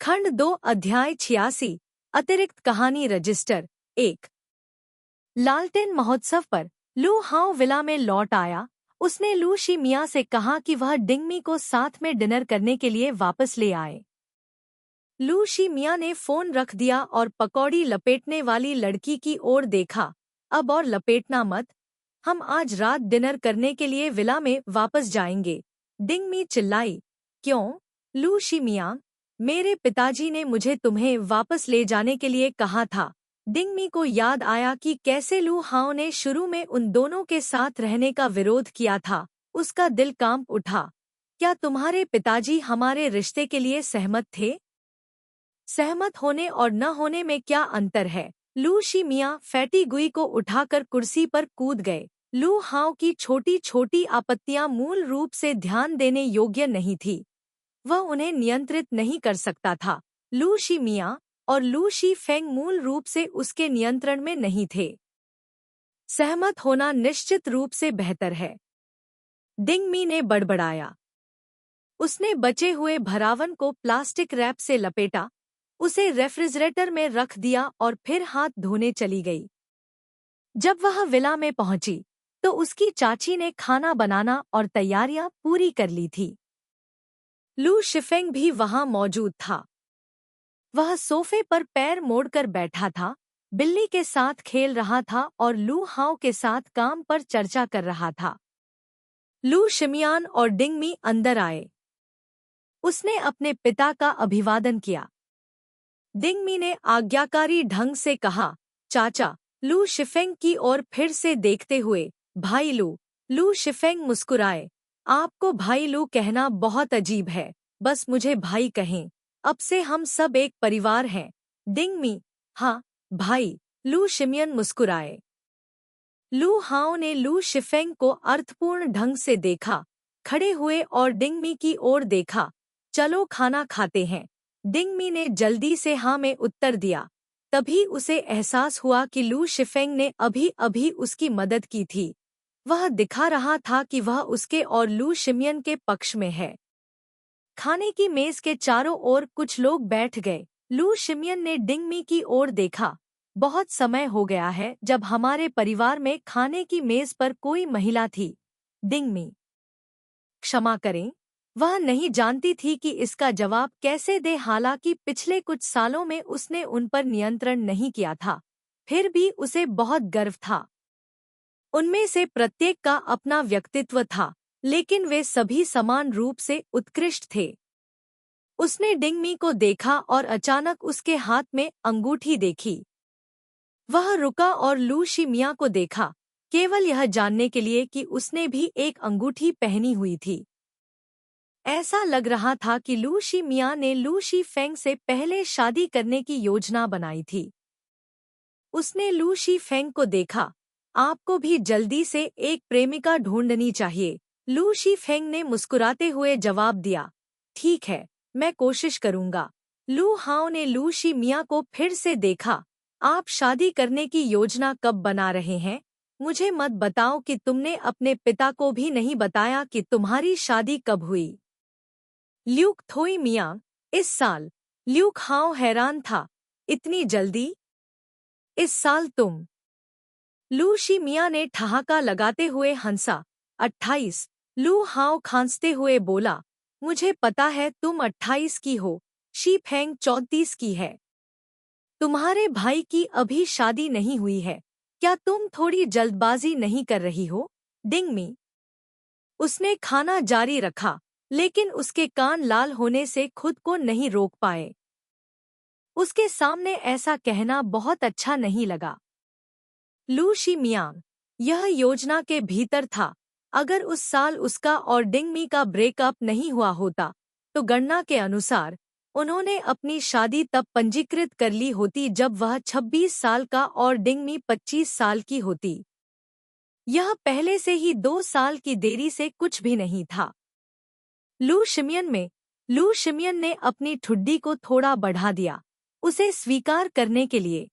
खंड 2 अध्याय 86 अतिरिक्त कहानी रजिस्टर 1। लालटेन महोत्सव पर लू हाओ विला में लौट आया। उसने लू शी मिया से कहा कि वह डिंगमी को साथ में डिनर करने के लिए वापस ले आए। लू शी मिया ने फोन रख दिया और पकौड़ी लपेटने वाली लड़की की ओर देखा। अब और लपेटना मत, हम आज रात डिनर करने के लिए विला में वापस जाएंगे। डिंगमी चिल्लाई। क्यों लू शी मिया? मेरे पिताजी ने मुझे तुम्हें वापस ले जाने के लिए कहा था। डिंगमी को याद आया कि कैसे लू हाओ ने शुरू में उन दोनों के साथ रहने का विरोध किया था। उसका दिल कांप उठा। क्या तुम्हारे पिताजी हमारे रिश्ते के लिए सहमत थे? सहमत होने और न होने में क्या अंतर है? लू शी मिया फैटी गुई को उठाकर कुर्सी पर कूद गए। लू हाओ की छोटी छोटी आपत्तियां मूल रूप से ध्यान देने योग्य नहीं थी। वह उन्हें नियंत्रित नहीं कर सकता था। लू शी मिया और लू शी फेंग मूल रूप से उसके नियंत्रण में नहीं थे। सहमत होना निश्चित रूप से बेहतर है, डिंगमी ने बड़बड़ाया। उसने बचे हुए भरावन को प्लास्टिक रैप से लपेटा, उसे रेफ्रिजरेटर में रख दिया और फिर हाथ धोने चली गई। जब वह विला में पहुंची तो उसकी चाची ने खाना बनाना और तैयारियां पूरी कर ली थी। लू शिफेंग भी वहां मौजूद था। वह सोफे पर पैर मोड़कर बैठा था, बिल्ली के साथ खेल रहा था और लू हाओ के साथ काम पर चर्चा कर रहा था। लू शिमियान और डिंगमी अंदर आए। उसने अपने पिता का अभिवादन किया। डिंगमी ने आज्ञाकारी ढंग से कहा, चाचा। लू शिफेंग की ओर फिर से देखते हुए, भाई लू। लू शिफेंग मुस्कुराए। आपको भाई लू कहना बहुत अजीब है, बस मुझे भाई कहें। अब से हम सब एक परिवार हैं। डिंगमी। हाँ भाई। लू शिमियन मुस्कुराए। लू हाओ ने लू शिफेंग को अर्थपूर्ण ढंग से देखा, खड़े हुए और डिंगमी की ओर देखा। चलो खाना खाते हैं। डिंगमी ने जल्दी से हाँ में उत्तर दिया। तभी उसे एहसास हुआ कि लू शिफेंग ने अभी अभी उसकी मदद की थी। वह दिखा रहा था कि वह उसके और लू शिमियन के पक्ष में है। खाने की मेज के चारों ओर कुछ लोग बैठ गए। लू शिमियन ने डिंगमी की ओर देखा। बहुत समय हो गया है जब हमारे परिवार में खाने की मेज पर कोई महिला थी। डिंगमी। क्षमा करें, वह नहीं जानती थी कि इसका जवाब कैसे दे। हालांकि पिछले कुछ सालों में उसने उन पर नियंत्रण नहीं किया था, फिर भी उसे बहुत गर्व था। उनमें से प्रत्येक का अपना व्यक्तित्व था, लेकिन वे सभी समान रूप से उत्कृष्ट थे। उसने डिंगमी को देखा और अचानक उसके हाथ में अंगूठी देखी। वह रुका और लू शी मिया को देखा, केवल यह जानने के लिए कि उसने भी एक अंगूठी पहनी हुई थी। ऐसा लग रहा था कि लू शी मिया ने लू शी फेंग से पहले शादी करने की योजना बनाई थी। उसने लू शी फेंग को देखा। आपको भी जल्दी से एक प्रेमिका ढूंढनी चाहिए, लू शी फेंग ने मुस्कुराते हुए जवाब दिया। ठीक है, मैं कोशिश करूंगा। लू हाओ ने लू शी मिया को फिर से देखा। आप शादी करने की योजना कब बना रहे हैं? मुझे मत बताओ कि तुमने अपने पिता को भी नहीं बताया कि तुम्हारी शादी कब हुई। ल्यूक थोई मिया। इस साल। ल्यूक हाओ हैरान था। इतनी जल्दी? इस साल तुम? लू शी मिया ने ठहाका लगाते हुए हंसा। 28। लू हाओ खांसते हुए बोला, मुझे पता है तुम 28 की हो। शी फेंग 34 की है। तुम्हारे भाई की अभी शादी नहीं हुई है। क्या तुम थोड़ी जल्दबाजी नहीं कर रही हो? डिंगमी। उसने खाना जारी रखा, लेकिन उसके कान लाल होने से खुद को नहीं रोक पाए। उसके सामने ऐसा कहना बहुत अच्छा नहीं लगा। लू शी मिया। यह योजना के भीतर था। अगर उस साल उसका और डिंगमी का ब्रेकअप नहीं हुआ होता, तो गणना के अनुसार उन्होंने अपनी शादी तब पंजीकृत कर ली होती जब वह 26 साल का और डिंगमी 25 साल की होती। यह पहले से ही 2 साल की देरी से कुछ भी नहीं था। लू शिमियन ने अपनी ठुड्डी को थोड़ा बढ़ा दिया, उसे स्वीकार करने के लिए।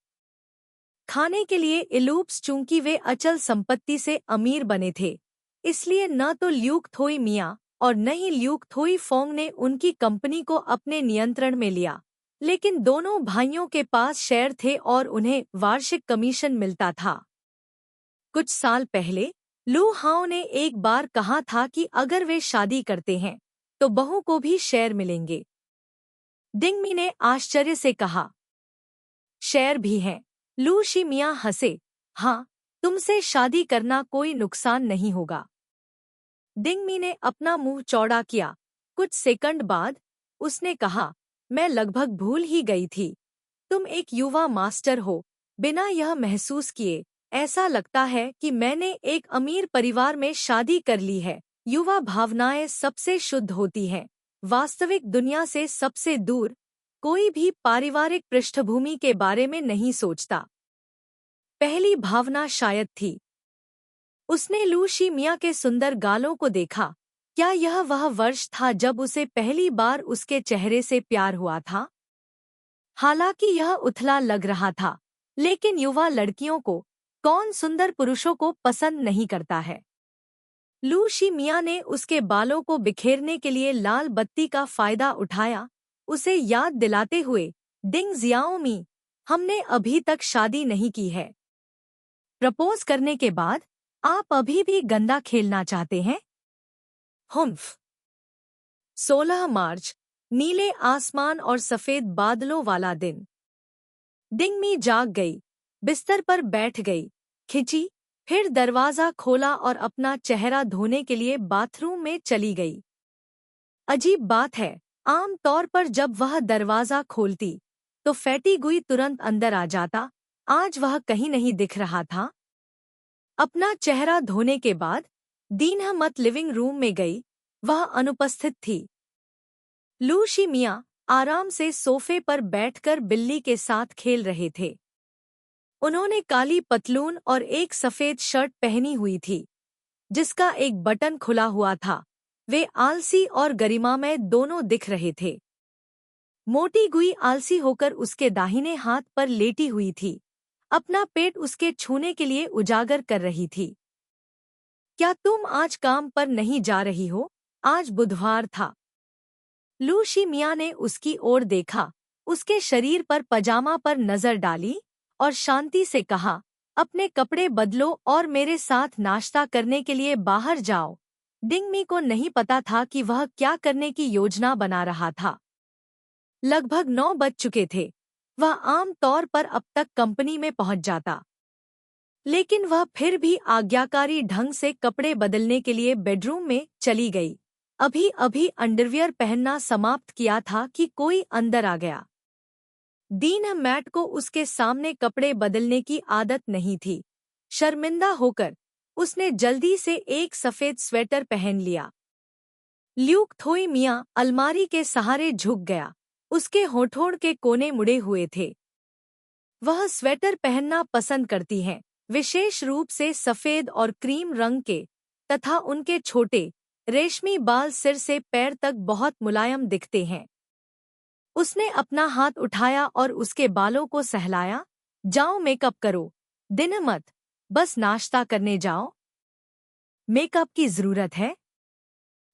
खाने के लिए इलूप्स, चूंकि वे अचल संपत्ति से अमीर बने थे, इसलिए न तो ल्यूक थोई मिया और न ही ल्यूक थोई फोंग ने उनकी कंपनी को अपने नियंत्रण में लिया। लेकिन दोनों भाइयों के पास शेयर थे और उन्हें वार्षिक कमीशन मिलता था। कुछ साल पहले लू हाओ ने एक बार कहा था कि अगर वे शादी करते हैं तो बहू को भी शेयर मिलेंगे। डिंगमी ने आश्चर्य से कहा, शेयर भी हैं? लू शी मियाँ हंसे, हाँ, तुमसे शादी करना कोई नुकसान नहीं होगा। डिंगमी ने अपना मुंह चौड़ा किया। कुछ सेकंड बाद उसने कहा, मैं लगभग भूल ही गई थी। तुम एक युवा मास्टर हो। बिना यह महसूस किए ऐसा लगता है कि मैंने एक अमीर परिवार में शादी कर ली है। युवा भावनाएं सबसे शुद्ध होती हैं, वास्तविक दुनिया से सबसे दूर। कोई भी पारिवारिक पृष्ठभूमि के बारे में नहीं सोचता। पहली भावना शायद थी। उसने लू शी मियाँ के सुंदर गालों को देखा। क्या यह वह वर्ष था जब उसे पहली बार उसके चेहरे से प्यार हुआ था? हालांकि यह उथला लग रहा था, लेकिन युवा लड़कियों को कौन सुंदर पुरुषों को पसंद नहीं करता है। लू शी मियाँ ने उसके बालों को बिखेरने के लिए लाल बत्ती का फायदा उठाया, उसे याद दिलाते हुए, डिंग जियाओमी, हमने अभी तक शादी नहीं की है। प्रपोज करने के बाद आप अभी भी गंदा खेलना चाहते हैं? हुम्फ। 16 मार्च, नीले आसमान और सफेद बादलों वाला दिन। डिंगमी जाग गई, बिस्तर पर बैठ गई, खिंची, फिर दरवाजा खोला और अपना चेहरा धोने के लिए बाथरूम में चली गई। अजीब बात है, आम तौर पर जब वह दरवाजा खोलती तो फैटी गुई तुरंत अंदर आ जाता। आज वह कहीं नहीं दिख रहा था। अपना चेहरा धोने के बाद दीनह मत लिविंग रूम में गई, वह अनुपस्थित थी। लू शी मियाँ आराम से सोफे पर बैठकर बिल्ली के साथ खेल रहे थे। उन्होंने काली पतलून और एक सफेद शर्ट पहनी हुई थी, जिसका एक बटन खुला हुआ था। वे आलसी और गरिमामय दोनों दिख रहे थे। मोटी गुई आलसी होकर उसके दाहिने हाथ पर लेटी हुई थी, अपना पेट उसके छूने के लिए उजागर कर रही थी। क्या तुम आज काम पर नहीं जा रही हो? आज बुधवार था। लू शी मियाँ ने उसकी ओर देखा, उसके शरीर पर पजामा पर नजर डाली और शांति से कहा, अपने कपड़े बदलो और मेरे साथ नाश्ता करने के लिए बाहर जाओ। डिंगमी को नहीं पता था कि वह क्या करने की योजना बना रहा था। लगभग 9 बज चुके थे। वह आम तौर पर अब तक कंपनी में पहुंच जाता, लेकिन वह फिर भी आज्ञाकारी ढंग से कपड़े बदलने के लिए बेडरूम में चली गई। अभी अभी अंडरवियर पहनना समाप्त किया था कि कोई अंदर आ गया। दीन मैट को उसके सामने कपड़े बदलने की आदत नहीं थी। शर्मिंदा होकर उसने जल्दी से एक सफेद स्वेटर पहन लिया। ल्यूक थोई मियाँ अलमारी के सहारे झुक गया, उसके होठों के कोने मुड़े हुए थे। वह स्वेटर पहनना पसंद करती हैं, विशेष रूप से सफेद और क्रीम रंग के, तथा उनके छोटे रेशमी बाल सिर से पैर तक बहुत मुलायम दिखते हैं। उसने अपना हाथ उठाया और उसके बालों को सहलाया। जाओ मेकअप करो, दिन मत, बस नाश्ता करने जाओ। मेकअप की जरूरत है?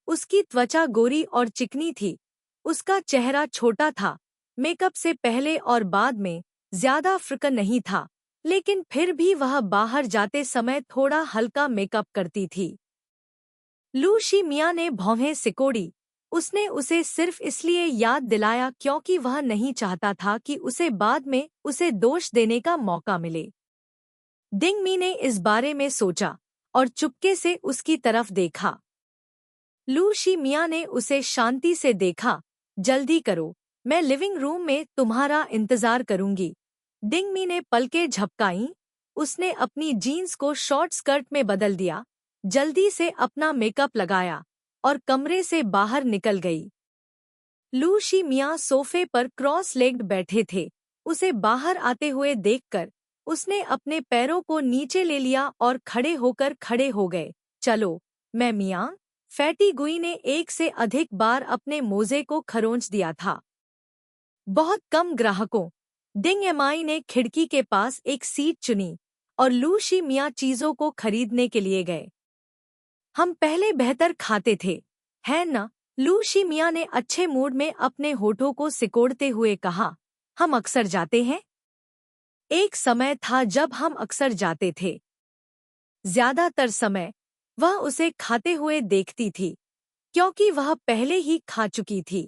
उसकी त्वचा गोरी और चिकनी थी, उसका चेहरा छोटा था। मेकअप से पहले और बाद में ज्यादा फर्क नहीं था, लेकिन फिर भी वह बाहर जाते समय थोड़ा हल्का मेकअप करती थी। लू शी मियाँ ने भौहें सिकोड़ी। उसने उसे सिर्फ इसलिए याद दिलाया क्योंकि वह नहीं चाहता था कि उसे बाद में उसे दोष देने का मौका मिले। डिंगमी ने इस बारे में सोचा और चुपके से उसकी तरफ देखा। लू शी मियाँ ने उसे शांति से देखा। जल्दी करो, मैं लिविंग रूम में तुम्हारा इंतजार करूंगी। डिंगमी ने पलकें झपकाईं। उसने अपनी जीन्स को शॉर्ट स्कर्ट में बदल दिया, जल्दी से अपना मेकअप लगाया और कमरे से बाहर निकल गई। लू शी मियाँ सोफे पर क्रॉस लेग्ड बैठे थे। उसे बाहर आते हुए देखकर उसने अपने पैरों को नीचे ले लिया और खड़े हो गए। चलो, मैं मियाँ। फैटी गुई ने एक से अधिक बार अपने मोजे को खरोंच दिया था। बहुत कम ग्राहकों। डिंग एमआई ने खिड़की के पास एक सीट चुनी और लू शी मियाँ चीजों को खरीदने के लिए गए। हम पहले बेहतर खाते थे, है न? लू शी मिया ने अच्छे मूड में अपने होठों को सिकोड़ते हुए कहा, हम अक्सर जाते हैं। एक समय था जब हम अक्सर जाते थे। ज्यादातर समय वह उसे खाते हुए देखती थी, क्योंकि वह पहले ही खा चुकी थी।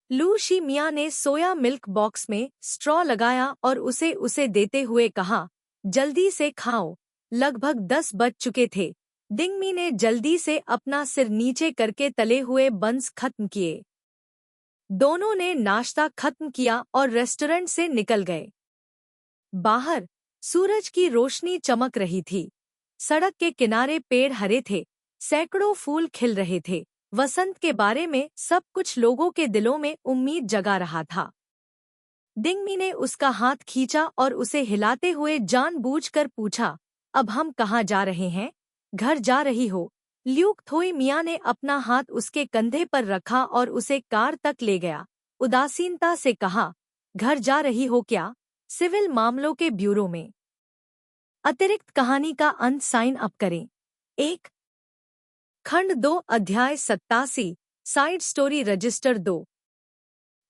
लू शी मिया ने सोया मिल्क बॉक्स में स्ट्रॉ लगाया और उसे उसे देते हुए कहा, जल्दी से खाओ, लगभग 10 बज चुके थे। डिंगमी ने जल्दी से अपना सिर नीचे करके तले हुए बंस खत्म किए। दोनों ने नाश्ता खत्म किया और रेस्टोरेंट से निकल गए। बाहर सूरज की रोशनी चमक रही थी। सड़क के किनारे पेड़ हरे थे, सैकड़ों फूल खिल रहे थे। वसंत के बारे में सब कुछ लोगों के दिलों में उम्मीद जगा रहा था। डिंगमी ने उसका हाथ खींचा और उसे हिलाते हुए जानबूझकर पूछा, अब हम कहाँ जा रहे हैं? घर जा रही हो? ल्यूक थोई मिया ने अपना हाथ उसके कंधे पर रखा और उसे कार तक ले गया। उदासीनता से कहा, घर जा रही हो क्या? सिविल मामलों के ब्यूरो में। अतिरिक्त कहानी का अंत साइन अप करें। 1 खंड 2 अध्याय 87 साइड स्टोरी रजिस्टर 2।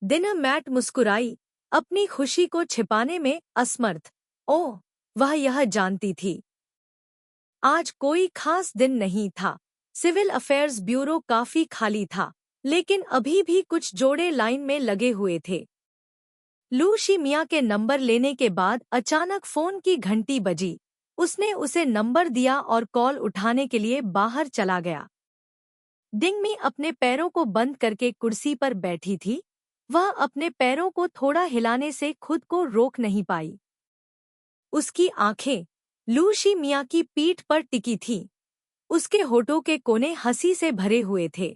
दिना मैट मुस्कुराई, अपनी खुशी को छिपाने में असमर्थ। ओह, वह यह जानती थी। आज कोई खास दिन नहीं था। सिविल अफेयर्स ब्यूरो काफी खाली था, लेकिन अभी भी कुछ जोड़े लाइन में लगे हुए थे। लू शी मिया के नंबर लेने के बाद अचानक फोन की घंटी बजी। उसने उसे नंबर दिया और कॉल उठाने के लिए बाहर चला गया। डिंगमी अपने पैरों को बंद करके कुर्सी पर बैठी थी। वह अपने पैरों को थोड़ा हिलाने से खुद को रोक नहीं पाई। उसकी आंखें लू शी मिया की पीठ पर टिकी थीं। उसके होठों के कोने हंसी से भरे हुए थे।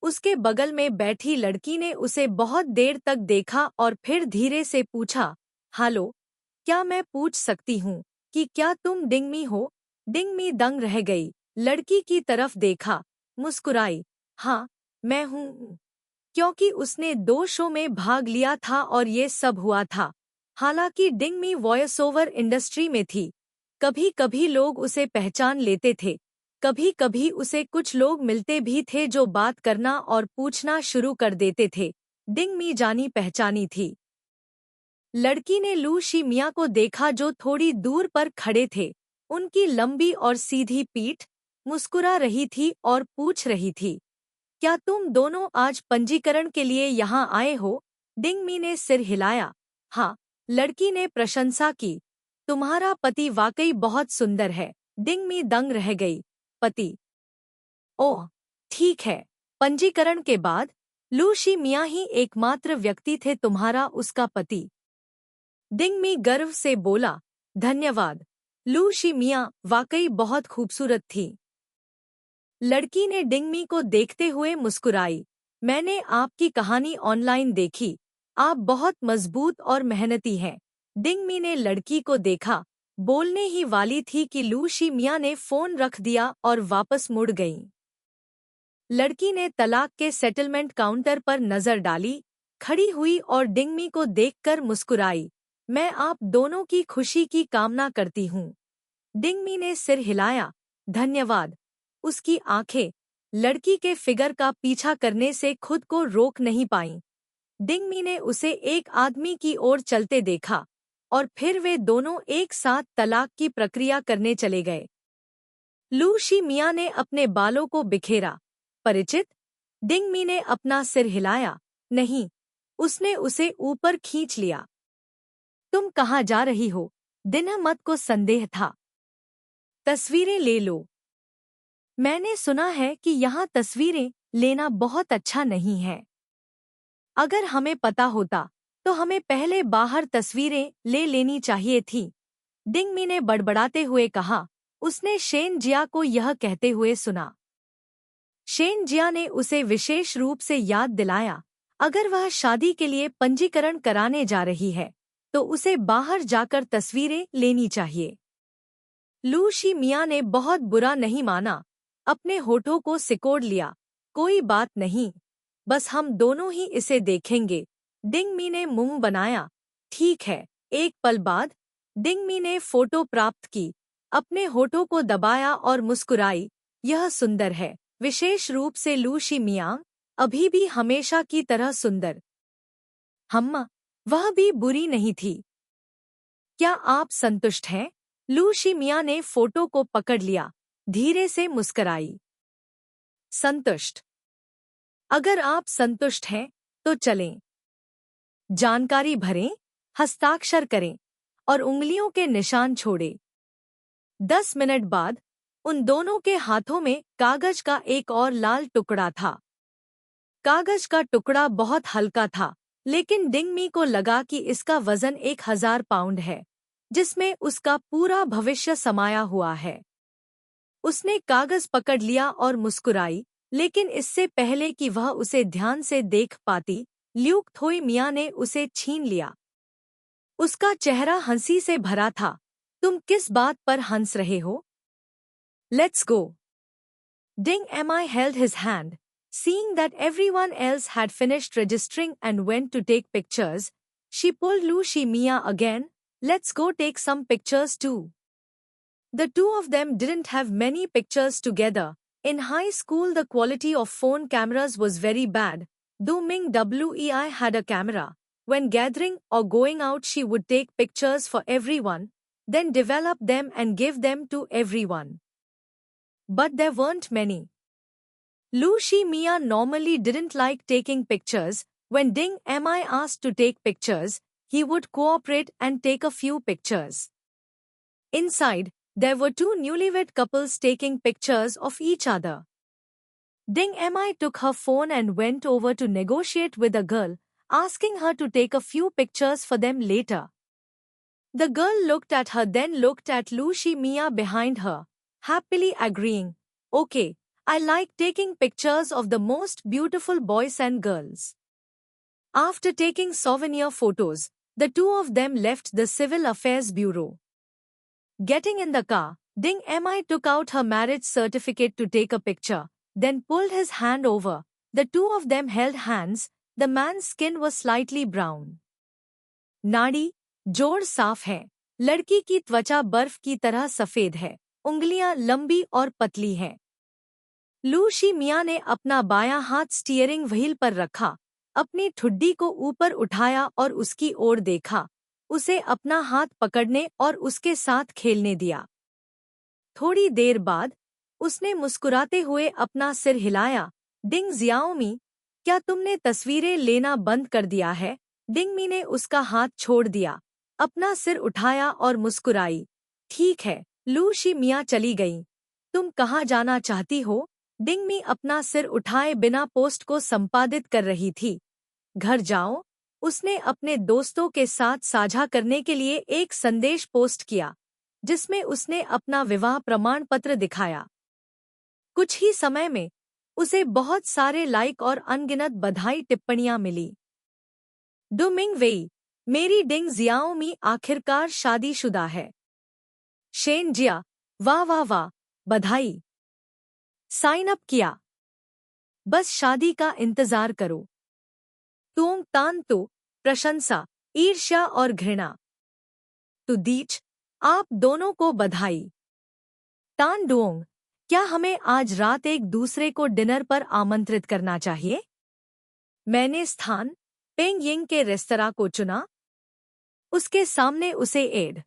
उसके बगल में बैठी लड़की ने उसे बहुत देर तक देखा और फिर धीरे से पूछा, हेलो, क्या मैं पूछ सकती हूँ कि क्या तुम डिंगमी हो? डिंगमी दंग रह गई, लड़की की तरफ देखा, मुस्कुराई, हाँ, मैं हूँ, क्योंकि उसने 2 शो में भाग लिया था और ये सब हुआ था। हालांकि डिंगमी वॉइस ओवर इंडस्ट्री में थी। कभी कभी लोग उसे पहचान लेते थे, कभी कभी उसे कुछ लोग मिलते भी थे जो बात करना और पूछना शुरू कर देते थे। डिंगमी जानी पहचानी थी। लड़की ने लू शी मिया को देखा जो थोड़ी दूर पर खड़े थे। उनकी लंबी और सीधी पीठ मुस्कुरा रही थी और पूछ रही थी, क्या तुम दोनों आज पंजीकरण के लिए यहाँ आए हो? डिंगमी ने सिर हिलाया। हाँ, लड़की ने प्रशंसा की। तुम्हारा पति वाकई बहुत सुंदर है। डिंगमी दंग रह गई। पति? ओह, ठीक है। पंजीकरण के बाद लू शी मिया ही एकमात्र व्यक्ति थे तुम्हारा उसका पति। डिंगमी गर्व से बोला, धन्यवाद। लू शी मिया वाकई बहुत खूबसूरत थी। लड़की ने डिंगमी को देखते हुए मुस्कुराई। मैंने आपकी कहानी ऑनलाइन देखी। आप बहुत मजबूत और मेहनती हैं। डिंगमी ने लड़की को देखा। बोलने ही वाली थी कि लू शी मिया ने फोन रख दिया और वापस मुड़ गई। लड़की ने तलाक के सेटलमेंट काउंटर पर नजर डाली, खड़ी हुई और डिंगमी को देखकर मुस्कुराई। मैं आप दोनों की खुशी की कामना करती हूँ। डिंगमी ने सिर हिलाया, धन्यवाद। उसकी आंखें लड़की के फिगर का पीछा करने से खुद को रोक नहीं पाईं। डिंगमी ने उसे एक आदमी की ओर चलते देखा और फिर वे दोनों एक साथ तलाक की प्रक्रिया करने चले गए। लू शी मिया ने अपने बालों को बिखेरा। परिचित? डिंगमी ने अपना सिर हिलाया। नहीं। उसने उसे ऊपर खींच लिया। तुम कहाँ जा रही हो? दिनमत को संदेह था। तस्वीरें ले लो। मैंने सुना है कि यहाँ तस्वीरें लेना बहुत अच्छा नहीं है। अगर हमें पता होता तो हमें पहले बाहर तस्वीरें ले लेनी चाहिए थी। डिंगमी ने बड़बड़ाते हुए कहा। उसने शेन जिया को यह कहते हुए सुना। शेन जिया ने उसे विशेष रूप से याद दिलाया, अगर वह शादी के लिए पंजीकरण कराने जा रही है तो उसे बाहर जाकर तस्वीरें लेनी चाहिए। लू शी मिया ने बहुत बुरा नहीं माना, अपने होठों को सिकोड़ लिया। कोई बात नहीं, बस हम दोनों ही इसे देखेंगे। डिंगमी ने मुंह बनाया। ठीक है। एक पल बाद डिंगमी ने फोटो प्राप्त की, अपने होठों को दबाया और मुस्कुराई। यह सुंदर है। विशेष रूप से लू शी मियांग, अभी भी हमेशा की तरह सुंदर। हम्मा, वह भी बुरी नहीं थी। क्या आप संतुष्ट हैं? लू शी मियां ने फोटो को पकड़ लिया, धीरे से मुस्कुराई। संतुष्ट? अगर आप संतुष्ट हैं, तो चलें। जानकारी भरें, हस्ताक्षर करें और उंगलियों के निशान छोड़ें। 10 मिनट बाद उन दोनों के हाथों में कागज का एक और लाल टुकड़ा था। कागज का टुकड़ा बहुत हल्का था, लेकिन डिंगमी को लगा कि इसका वजन 1000 पाउंड है, जिसमें उसका पूरा भविष्य समाया हुआ है। उसने कागज पकड़ लिया और मुस्कुराई, लेकिन इससे पहले कि वह उसे ध्यान से देख पाती, ल्यूक थोई मियां ने उसे छीन लिया। उसका चेहरा हंसी से भरा था। तुम किस बात पर हंस रहे हो? Let's go. Ding Mi held his hand. Seeing that everyone else had finished registering and went to take pictures, she pulled Lu Shi Mia again. Let's go take some pictures too. The two of them didn't have many pictures together. In high school the quality of phone cameras was very bad, though Ming Wei had a camera. When gathering or going out she would take pictures for everyone, then develop them and give them to everyone. But there weren't many. Lu Shi Mia normally didn't like taking pictures. When Ding Mi asked to take pictures, he would cooperate and take a few pictures. Inside, there were two newlywed couples taking pictures of each other. Ding Mi took her phone and went over to negotiate with a girl, asking her to take a few pictures for them later. The girl looked at her, then looked at Lu Shi Mia behind her, happily agreeing. Okay, I like taking pictures of the most beautiful boys and girls. After taking souvenir photos, the two of them left the Civil Affairs Bureau. Getting in the car, Ding Mi took out her marriage certificate to take a picture, then pulled his hand over. The two of them held hands. The man's skin was slightly brown. नाड़ी, जोड़ साफ है। लड़की की त्वचा बर्फ की तरह सफेद है। उंगलियां लंबी और पतली हैं। लू शी मियां ने अपना बायां हाथ स्टीयरिंग व्हील पर रखा, अपनी ठुड्डी को ऊपर उठाया और उसकी ओर देखा, उसे अपना हाथ पकड़ने और उसके साथ खेलने दिया। थोड़ी देर बाद उसने मुस्कुराते हुए अपना सिर हिलाया। डिंग जियाओमी, क्या तुमने तस्वीरें लेना बंद कर दिया है? डिंगमी ने उसका हाथ छोड़ दिया, अपना सिर उठाया और मुस्कुराई। ठीक है। लू शी मियां चली गईं। तुम कहाँ जाना चाहती हो? डिंगमी अपना सिर उठाए बिना पोस्ट को संपादित कर रही थी। घर जाओ। उसने अपने दोस्तों के साथ साझा करने के लिए एक संदेश पोस्ट किया, जिसमें उसने अपना विवाह प्रमाण पत्र दिखाया। कुछ ही समय में उसे बहुत सारे लाइक और अनगिनत बधाई टिप्पणियां मिली। डू मिंग वेई, मेरी डिंग जियाओमी आखिरकार शादीशुदा है। शेन जिया, वाह वाह वाह, बधाई। साइन अप किया। बस शादी का इंतजार करो। तुंग तान तो, प्रशंसा, ईर्ष्या और घृणा। तो दीच, आप दोनों को बधाई। तान डुओंग, क्या हमें आज रात एक दूसरे को डिनर पर आमंत्रित करना चाहिए? मैंने स्थान पेंग यिंग के रेस्तरां को चुना। उसके सामने उसे एड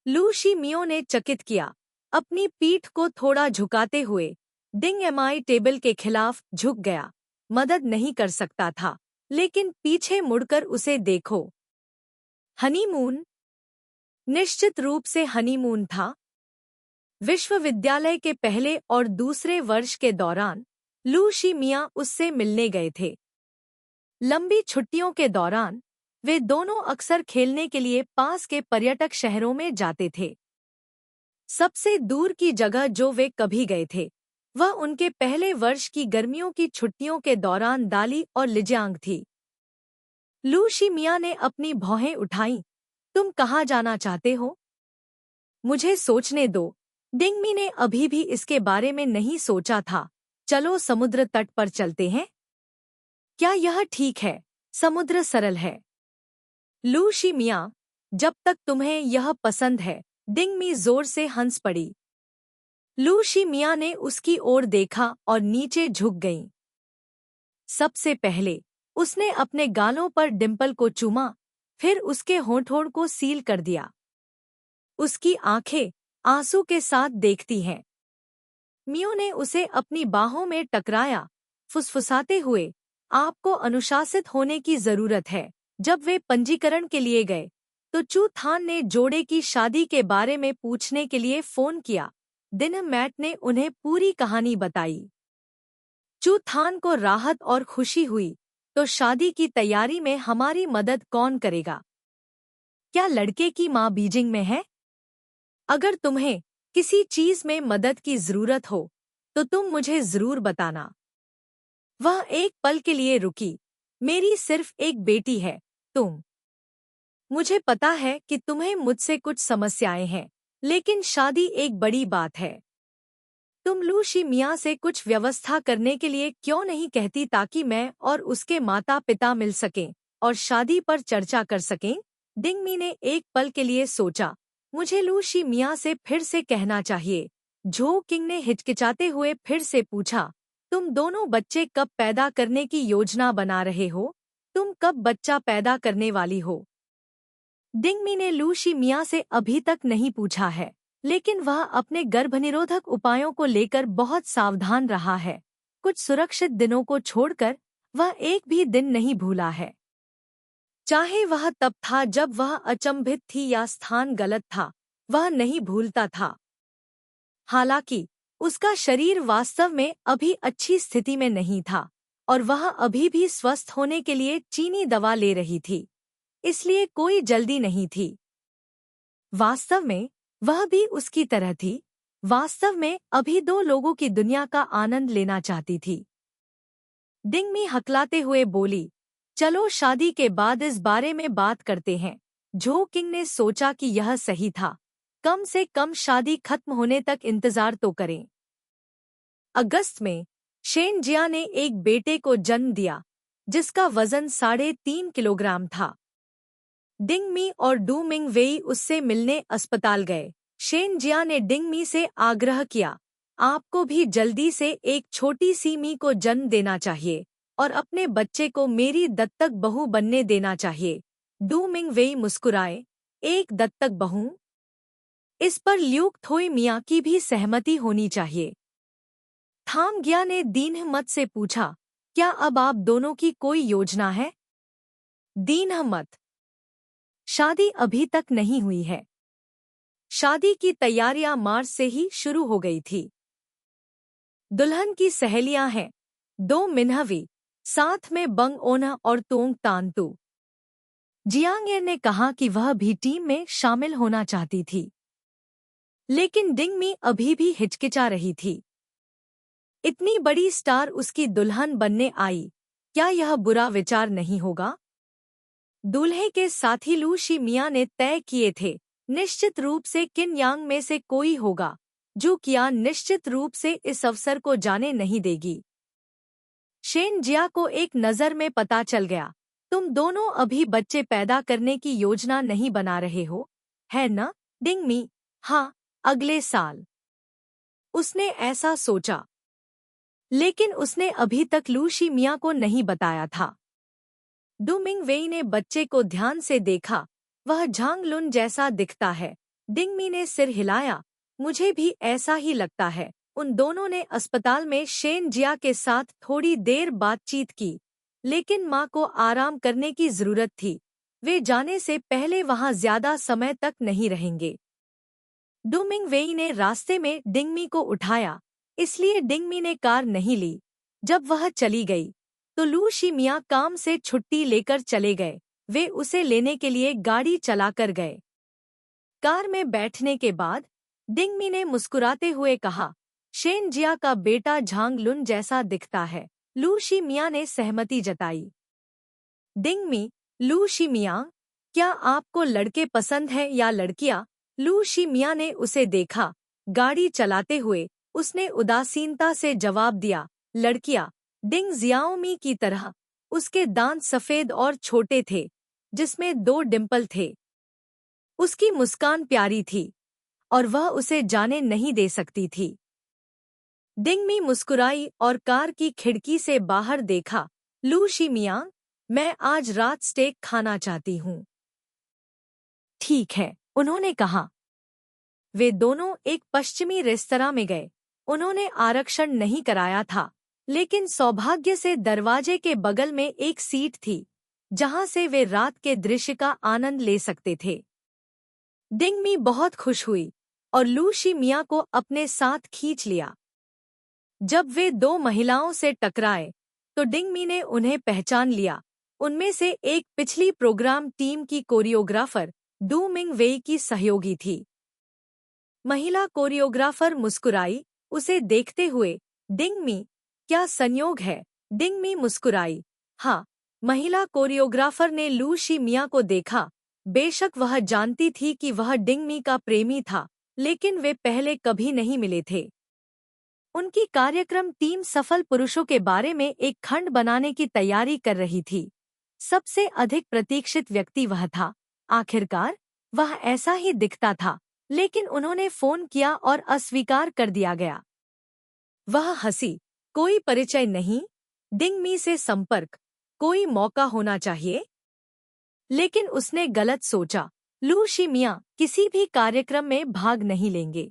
लू शी मियो ने चकित किया, अपनी पीठ को थोड़ा झुकाते हुए। डिंग Mi टेबल के खिलाफ झुक गया। मदद नहीं कर सकता था, लेकिन पीछे मुड़कर उसे देखो। हनीमून? निश्चित रूप से हनीमून था। विश्वविद्यालय के पहले और दूसरे वर्ष के दौरान लू शी मियां उससे मिलने गए थे। लंबी छुट्टियों के दौरान वे दोनों अक्सर खेलने के लिए पास के पर्यटक शहरों में जाते थे। सबसे दूर की जगह जो वे कभी गए थे, वह उनके पहले वर्ष की गर्मियों की छुट्टियों के दौरान दाली और लिजियांग थी। लू शी मियां ने अपनी भौहें उठाईं। तुम कहाँ जाना चाहते हो? मुझे सोचने दो। डिंगमी ने अभी भी इसके बारे में नहीं सोचा था। चलो समुद्र तट पर चलते हैं। क्या यह ठीक है? समुद्र सरल है। लू शी मियां, जब तक तुम्हें यह पसंद है। डिंगमी जोर से हंस पड़ी। लू शी मियाँ ने उसकी ओर देखा और नीचे झुक गईं। सबसे पहले उसने अपने गालों पर डिंपल को चूमा, फिर उसके होंठों को सील कर दिया। उसकी आंखें आंसू के साथ देखती हैं। मियो ने उसे अपनी बाहों में टकराया, फुसफुसाते हुए, आपको अनुशासित होने की जरूरत है। जब वे पंजीकरण के लिए गए तो चू थान ने जोड़े की शादी के बारे में पूछने के लिए फोन किया। दिन मैट ने उन्हें पूरी कहानी बताई। चू थान को राहत और खुशी हुई। तो शादी की तैयारी में हमारी मदद कौन करेगा? क्या लड़के की माँ बीजिंग में है? अगर तुम्हें किसी चीज में मदद की जरूरत हो तो तुम मुझे जरूर बताना। वह एक पल के लिए रुकी। मेरी सिर्फ एक बेटी है, तुम। मुझे पता है कि तुम्हें मुझसे कुछ समस्याएं हैं, लेकिन शादी एक बड़ी बात है। तुम लू शी मियाँ से कुछ व्यवस्था करने के लिए क्यों नहीं कहती ताकि मैं और उसके माता पिता मिल सकें और शादी पर चर्चा कर सकें? डिंगमी ने एक पल के लिए सोचा। मुझे लू शी मियाँ से फिर से कहना चाहिए। झो किंग ने हिचकिचाते हुए फिर से पूछा, तुम दोनों बच्चे कब पैदा करने की योजना बना रहे हो? तुम कब बच्चा पैदा करने वाली हो? डिंगमी ने लू शी मियाँ से अभी तक नहीं पूछा है, लेकिन वह अपने गर्भनिरोधक उपायों को लेकर बहुत सावधान रहा है। कुछ सुरक्षित दिनों को छोड़कर वह एक भी दिन नहीं भूला है। चाहे वह तब था जब वह अचंभित थी या स्थान गलत था, वह नहीं भूलता था। हालांकि उसका शरीर वास्तव में अभी अच्छी स्थिति में नहीं था और वह अभी भी स्वस्थ होने के लिए चीनी दवा ले रही थी, इसलिए कोई जल्दी नहीं थी। वास्तव में वह भी उसकी तरह थी। वास्तव में अभी दो लोगों की दुनिया का आनंद लेना चाहती थी। डिंगमी हकलाते हुए बोली, चलो शादी के बाद इस बारे में बात करते हैं। झो किंग ने सोचा कि यह सही था। कम से कम शादी खत्म होने तक इंतजार तो करें। अगस्त में शेन जिया ने एक बेटे को जन्म दिया जिसका वजन 3.5 किलोग्राम था। डिंगमी और डू मिंग वेई उससे मिलने अस्पताल गए। शेन जिया ने डिंगमी से आग्रह किया, आपको भी जल्दी से एक छोटी सी मी को जन्म देना चाहिए और अपने बच्चे को मेरी दत्तक बहू बनने देना चाहिए। डू मिंग वेई मुस्कुराए, एक दत्तक बहू? इस पर ल्यूक थोई मियाँ की भी सहमति होनी चाहिए। थाम गिया ने दीनहमत से पूछा, क्या अब आप दोनों की कोई योजना है? दीनहमत, शादी अभी तक नहीं हुई है। शादी की तैयारियां मार्च से ही शुरू हो गई थी। दुल्हन की सहेलियां हैं, 2 मिन्हवी, साथ में बंग ओना और तोंग तांतु। जियांगएर ने कहा कि वह भी टीम में शामिल होना चाहती थी, लेकिन डिंगमी अभी भी हिचकिचा रही थी। इतनी बड़ी स्टार उसकी दुल्हन बनने आई, क्या यह बुरा विचार नहीं होगा? दूल्हे के साथी लू शी मियाँ ने तय किए थे, निश्चित रूप से किन यांग में से कोई होगा। जो कियान निश्चित रूप से इस अवसर को जाने नहीं देगी। शेन जिया को एक नज़र में पता चल गया, तुम दोनों अभी बच्चे पैदा करने की योजना नहीं बना रहे हो, है न? डिंगमी, हाँ, अगले साल। उसने ऐसा सोचा, लेकिन उसने अभी तक लू शी मियाँ को नहीं बताया था। डू मिंग वेई ने बच्चे को ध्यान से देखा, वह झांग लुन जैसा दिखता है। डिंगमी ने सिर हिलाया, मुझे भी ऐसा ही लगता है। उन दोनों ने अस्पताल में शेन जिया के साथ थोड़ी देर बातचीत की, लेकिन माँ को आराम करने की जरूरत थी। वे जाने से पहले वहाँ ज्यादा समय तक नहीं रहेंगे। डू मिंग वेई ने रास्ते में डिंगमी को उठाया, इसलिए डिंगमी ने कार नहीं ली। जब वह चली गई तो लू शी मियाँ काम से छुट्टी लेकर चले गए। वे उसे लेने के लिए गाड़ी चलाकर गए। कार में बैठने के बाद डिंगमी ने मुस्कुराते हुए कहा, शेन जिया का बेटा झांग लुन जैसा दिखता है। लू शी मियाँ ने सहमति जताई। डिंगमी, लू शी मियाँ, क्या आपको लड़के पसंद है या लड़कियाँ? लू शी मियाँ ने उसे देखा। गाड़ी चलाते हुए उसने उदासीनता से जवाब दिया, लड़कियाँ। डिंग जियाओमी की तरह उसके दांत सफेद और छोटे थे, जिसमें 2 डिंपल थे। उसकी मुस्कान प्यारी थी और वह उसे जाने नहीं दे सकती थी। डिंगमी मुस्कुराई और कार की खिड़की से बाहर देखा। लू शी मियां, मैं आज रात स्टेक खाना चाहती हूँ। ठीक है, उन्होंने कहा। वे दोनों एक पश्चिमी रेस्तरां में गए। उन्होंने आरक्षण नहीं कराया था, लेकिन सौभाग्य से दरवाजे के बगल में एक सीट थी, जहां से वे रात के दृश्य का आनंद ले सकते थे। डिंगमी बहुत खुश हुई और लू शी मियां को अपने साथ खींच लिया। जब वे दो महिलाओं से टकराए, तो डिंगमी ने उन्हें पहचान लिया। उनमें से एक पिछली प्रोग्राम टीम की कोरियोग्राफर डू मिंग वेई की सहयोगी थी। महिला कोरियोग्राफर मुस्कुराई, उसे देखते हुए। डिंगमी, क्या संयोग है? डिंगमी मुस्कुराई। हाँ। महिला कोरियोग्राफर ने लू शी मियां को देखा। बेशक वह जानती थी कि वह डिंगमी का प्रेमी था, लेकिन वे पहले कभी नहीं मिले थे। उनकी कार्यक्रम टीम सफल पुरुषों के बारे में एक खंड बनाने की तैयारी कर रही थी। सबसे अधिक प्रतीक्षित व्यक्ति वह था। आखिरकार वह ऐसा ही दिखता था, लेकिन उन्होंने फोन किया और अस्वीकार कर दिया गया। वह हंसी। कोई परिचय नहीं, डिंगमी से संपर्क, कोई मौका होना चाहिए। लेकिन उसने गलत सोचा। लू शी मियां किसी भी कार्यक्रम में भाग नहीं लेंगे।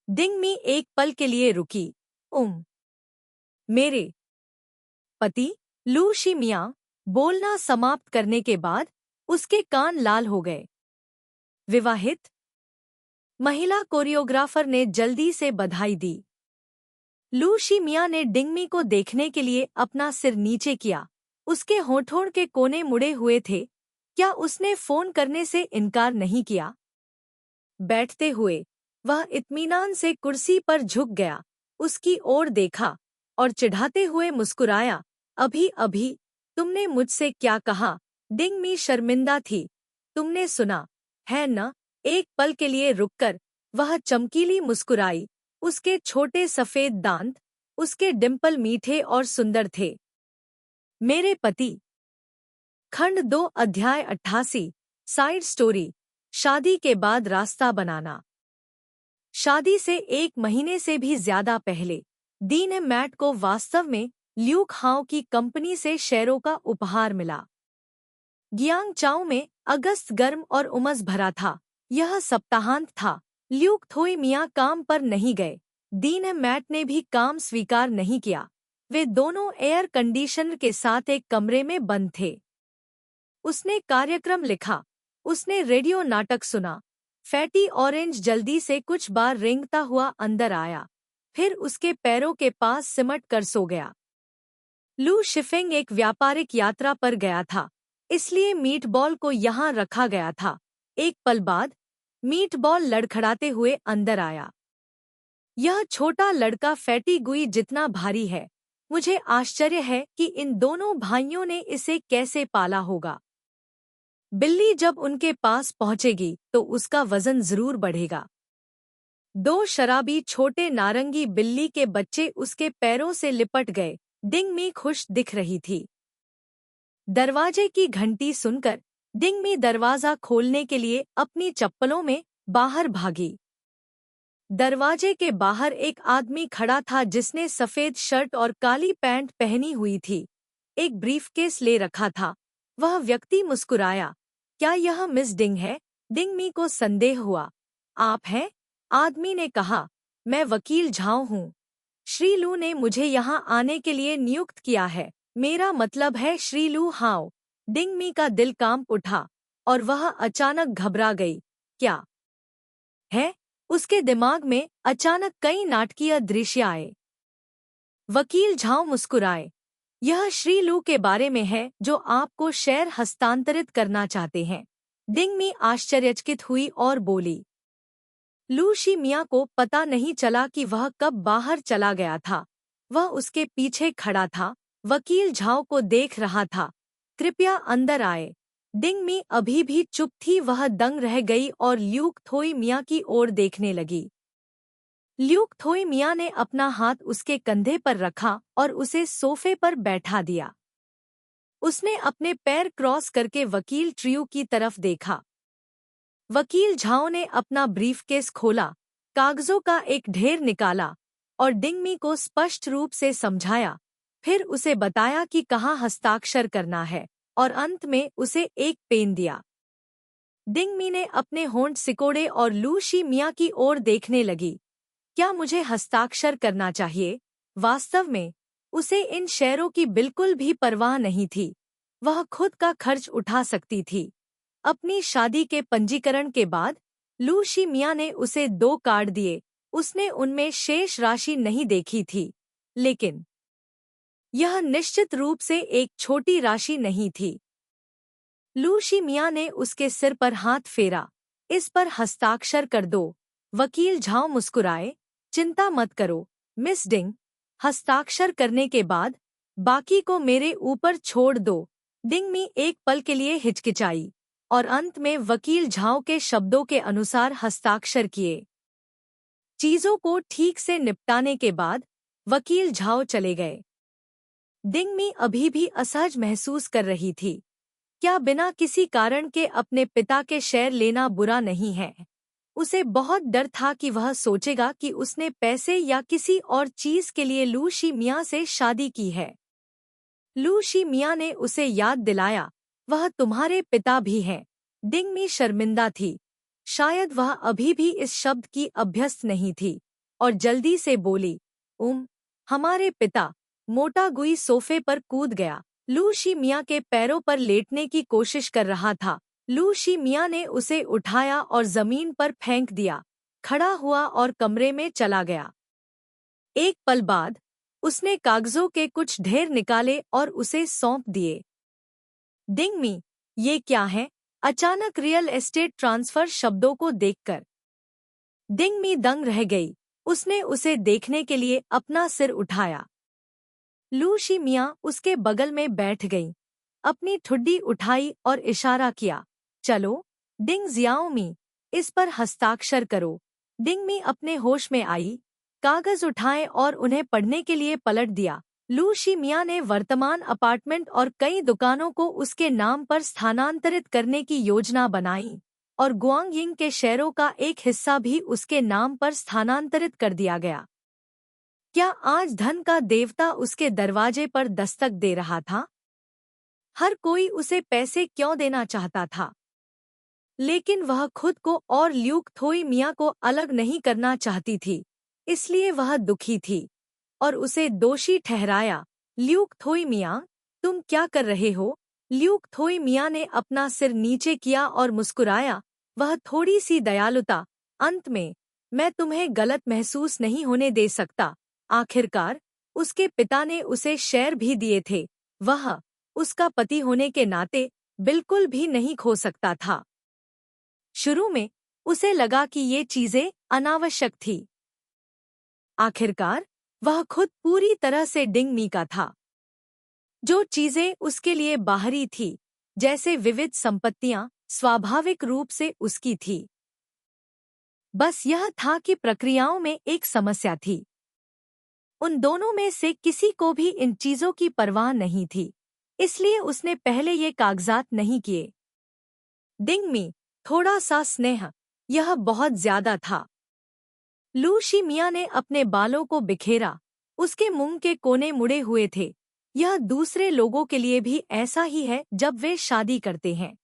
डिंगमी एक पल के लिए रुकी। मेरे पति? लू शी मियां बोलना समाप्त करने के बाद उसके कान लाल हो गए। विवाहित? महिला कोरियोग्राफर ने जल्दी से बधाई दी। लू शी मियां ने डिंगमी को देखने के लिए अपना सिर नीचे किया। उसके होठों के कोने मुड़े हुए थे। क्या उसने फोन करने से इनकार नहीं किया? बैठते हुए वह इत्मीनान से कुर्सी पर झुक गया, उसकी ओर देखा और चिढ़ाते हुए मुस्कुराया। अभी अभी तुमने मुझसे क्या कहा? डिंगमी शर्मिंदा थी। तुमने सुना है न? एक पल के लिए रुककर वह चमकीली मुस्कुराई। उसके छोटे सफेद दांत, उसके डिंपल मीठे और सुंदर थे। मेरे पति। खंड 2 अध्याय 88 साइड स्टोरी। शादी के बाद रास्ता बनाना। शादी से एक महीने से भी ज्यादा पहले डीन मैट को वास्तव में ल्यूक हाउ की कंपनी से शेयरों का उपहार मिला। गियांग चाओ में अगस्त गर्म और उमस भरा था। यह सप्ताहांत था। ल्यूक थोई मियां काम पर नहीं गए। डीन मैट ने भी काम स्वीकार नहीं किया। वे दोनों एयर कंडीशनर के साथ एक कमरे में बंद थे। उसने कार्यक्रम लिखा। उसने रेडियो नाटक सुना। फैटी ऑरेंज जल्दी से कुछ बार रेंगता हुआ अंदर आया, फिर उसके पैरों के पास सिमट कर सो गया। लू शिफिंग एक व्यापारिक यात्रा पर गया था, इसलिए मीटबॉल को यहाँ रखा गया था। एक पल बाद मीटबॉल लड़खड़ाते हुए अंदर आया। यह छोटा लड़का फैटी गुई जितना भारी है। मुझे आश्चर्य है कि इन दोनों भाइयों ने इसे कैसे पाला होगा। बिल्ली जब उनके पास पहुंचेगी तो उसका वजन जरूर बढ़ेगा। दो शराबी छोटे नारंगी बिल्ली के बच्चे उसके पैरों से लिपट गए। डिंगमी खुश दिख रही थी। दरवाजे की घंटी सुनकर डिंगमी दरवाजा खोलने के लिए अपनी चप्पलों में बाहर भागी। दरवाजे के बाहर एक आदमी खड़ा था जिसने सफेद शर्ट और काली पैंट पहनी हुई थी। एक ब्रीफकेस ले रखा था। वह व्यक्ति मुस्कुराया। क्या यह मिस डिंग है? डिंगमी को संदेह हुआ। आप हैं? आदमी ने कहा। मैं वकील झाओ हूँ। श्री लू ने मुझे यहाँ आने के लिए नियुक्त किया है। मेरा मतलब है श्री लू हाओ। डिंगमी का दिल कांप उठा और वह अचानक घबरा गई। क्या है? उसके दिमाग में अचानक कई नाटकीय दृश्य आए। वकील झाओ मुस्कुराए। यह श्री लू के बारे में है जो आपको शेयर हस्तांतरित करना चाहते हैं। डिंगमी आश्चर्यचकित हुई और बोली। लू शी मियां को पता नहीं चला कि वह कब बाहर चला गया था। वह उसके पीछे खड़ा था, वकील झाओ को देख रहा था। कृपया अंदर आए। डिंगमी अभी भी चुप थी। वह दंग रह गई और ल्यूक थोई मियां की ओर देखने लगी। ल्यूक थोई मियां ने अपना हाथ उसके कंधे पर रखा और उसे सोफे पर बैठा दिया। उसने अपने पैर क्रॉस करके वकील ट्रियो की तरफ देखा। वकील झाओ ने अपना ब्रीफकेस खोला, कागजों का एक ढेर निकाला और डिंगमी को स्पष्ट रूप से समझाया, फिर उसे बताया कि कहाँ हस्ताक्षर करना है और अंत में उसे एक पेन दिया। डिंगमी ने अपने होंठ सिकोड़े और लू शी मिया की ओर देखने लगी। क्या मुझे हस्ताक्षर करना चाहिए? वास्तव में उसे इन शेयरों की बिल्कुल भी परवाह नहीं थी। वह खुद का खर्च उठा सकती थी। अपनी शादी के पंजीकरण के बाद लू शी मिया ने उसे 2 कार्ड दिए। उसने उनमें शेष राशि नहीं देखी थी, लेकिन यह निश्चित रूप से एक छोटी राशि नहीं थी। लू शी मिया ने उसके सिर पर हाथ फेरा। इस पर हस्ताक्षर कर दो। वकील झाओ मुस्कुराए। चिंता मत करो मिस डिंग, हस्ताक्षर करने के बाद बाकी को मेरे ऊपर छोड़ दो। डिंगमी एक पल के लिए हिचकिचाई और अंत में वकील झाओ के शब्दों के अनुसार हस्ताक्षर किए। चीजों को ठीक से निपटाने के बाद वकील झाओ चले गए। डिंगमी अभी भी असहज महसूस कर रही थी। क्या बिना किसी कारण के अपने पिता के शेयर लेना बुरा नहीं है? उसे बहुत डर था कि वह सोचेगा कि उसने पैसे या किसी और चीज के लिए लू शी मिया से शादी की है। लू शी मिया ने उसे याद दिलाया, वह तुम्हारे पिता भी हैं। डिंगमी शर्मिंदा थी। शायद वह अभी भी इस शब्द की अभ्यस्त नहीं थी और जल्दी से बोली, हमारे पिता। मोटा गुई सोफे पर कूद गया। लू शी मिया के पैरों पर लेटने की कोशिश कर रहा था। लू शी मिया ने उसे उठाया और जमीन पर फेंक दिया, खड़ा हुआ और कमरे में चला गया। एक पल बाद उसने कागजों के कुछ ढेर निकाले और उसे सौंप दिए। डिंगमी, ये क्या है? अचानक रियल एस्टेट ट्रांसफर शब्दों को देखकर डिंगमी दंग रह गई। उसने उसे देखने के लिए अपना सिर उठाया। लू शी मिया उसके बगल में बैठ गई, अपनी ठुड्डी उठाई और इशारा किया, चलो डिंग जियाओमी, इस पर हस्ताक्षर करो। डिंगमी अपने होश में आई, कागज उठाए और उन्हें पढ़ने के लिए पलट दिया। लू शी मिया ने वर्तमान अपार्टमेंट और कई दुकानों को उसके नाम पर स्थानांतरित करने की योजना बनाई और गुआंगयिंग के शेयरों का एक हिस्सा भी उसके नाम पर स्थानांतरित कर दिया गया। क्या आज धन का देवता उसके दरवाजे पर दस्तक दे रहा था? हर कोई उसे पैसे क्यों देना चाहता था, लेकिन वह खुद को और ल्यूक थोई मिया को अलग नहीं करना चाहती थी, इसलिए वह दुखी थी और उसे दोषी ठहराया। ल्यूक थोई मिया, तुम क्या कर रहे हो? ल्यूक थोई मिया ने अपना सिर नीचे किया और मुस्कुराया, वह थोड़ी सी दयालुता। अंत में मैं तुम्हें गलत महसूस नहीं होने दे सकता। आखिरकार उसके पिता ने उसे शेयर भी दिए थे। वह उसका पति होने के नाते बिल्कुल भी नहीं खो सकता था। शुरू में उसे लगा कि ये चीजें अनावश्यक थी। आखिरकार वह खुद पूरी तरह से डिंगमी का था। जो चीजें उसके लिए बाहरी थी, जैसे विविध संपत्तियां, स्वाभाविक रूप से उसकी थी। बस यह था कि प्रक्रियाओं में एक समस्या थी। उन दोनों में से किसी को भी इन चीजों की परवाह नहीं थी, इसलिए उसने पहले ये कागजात नहीं किए। डिंगमी, थोड़ा सा स्नेह, यह बहुत ज्यादा था। लू शी मिया ने अपने बालों को बिखेरा। उसके मुंह के कोने मुड़े हुए थे। यह दूसरे लोगों के लिए भी ऐसा ही है जब वे शादी करते हैं।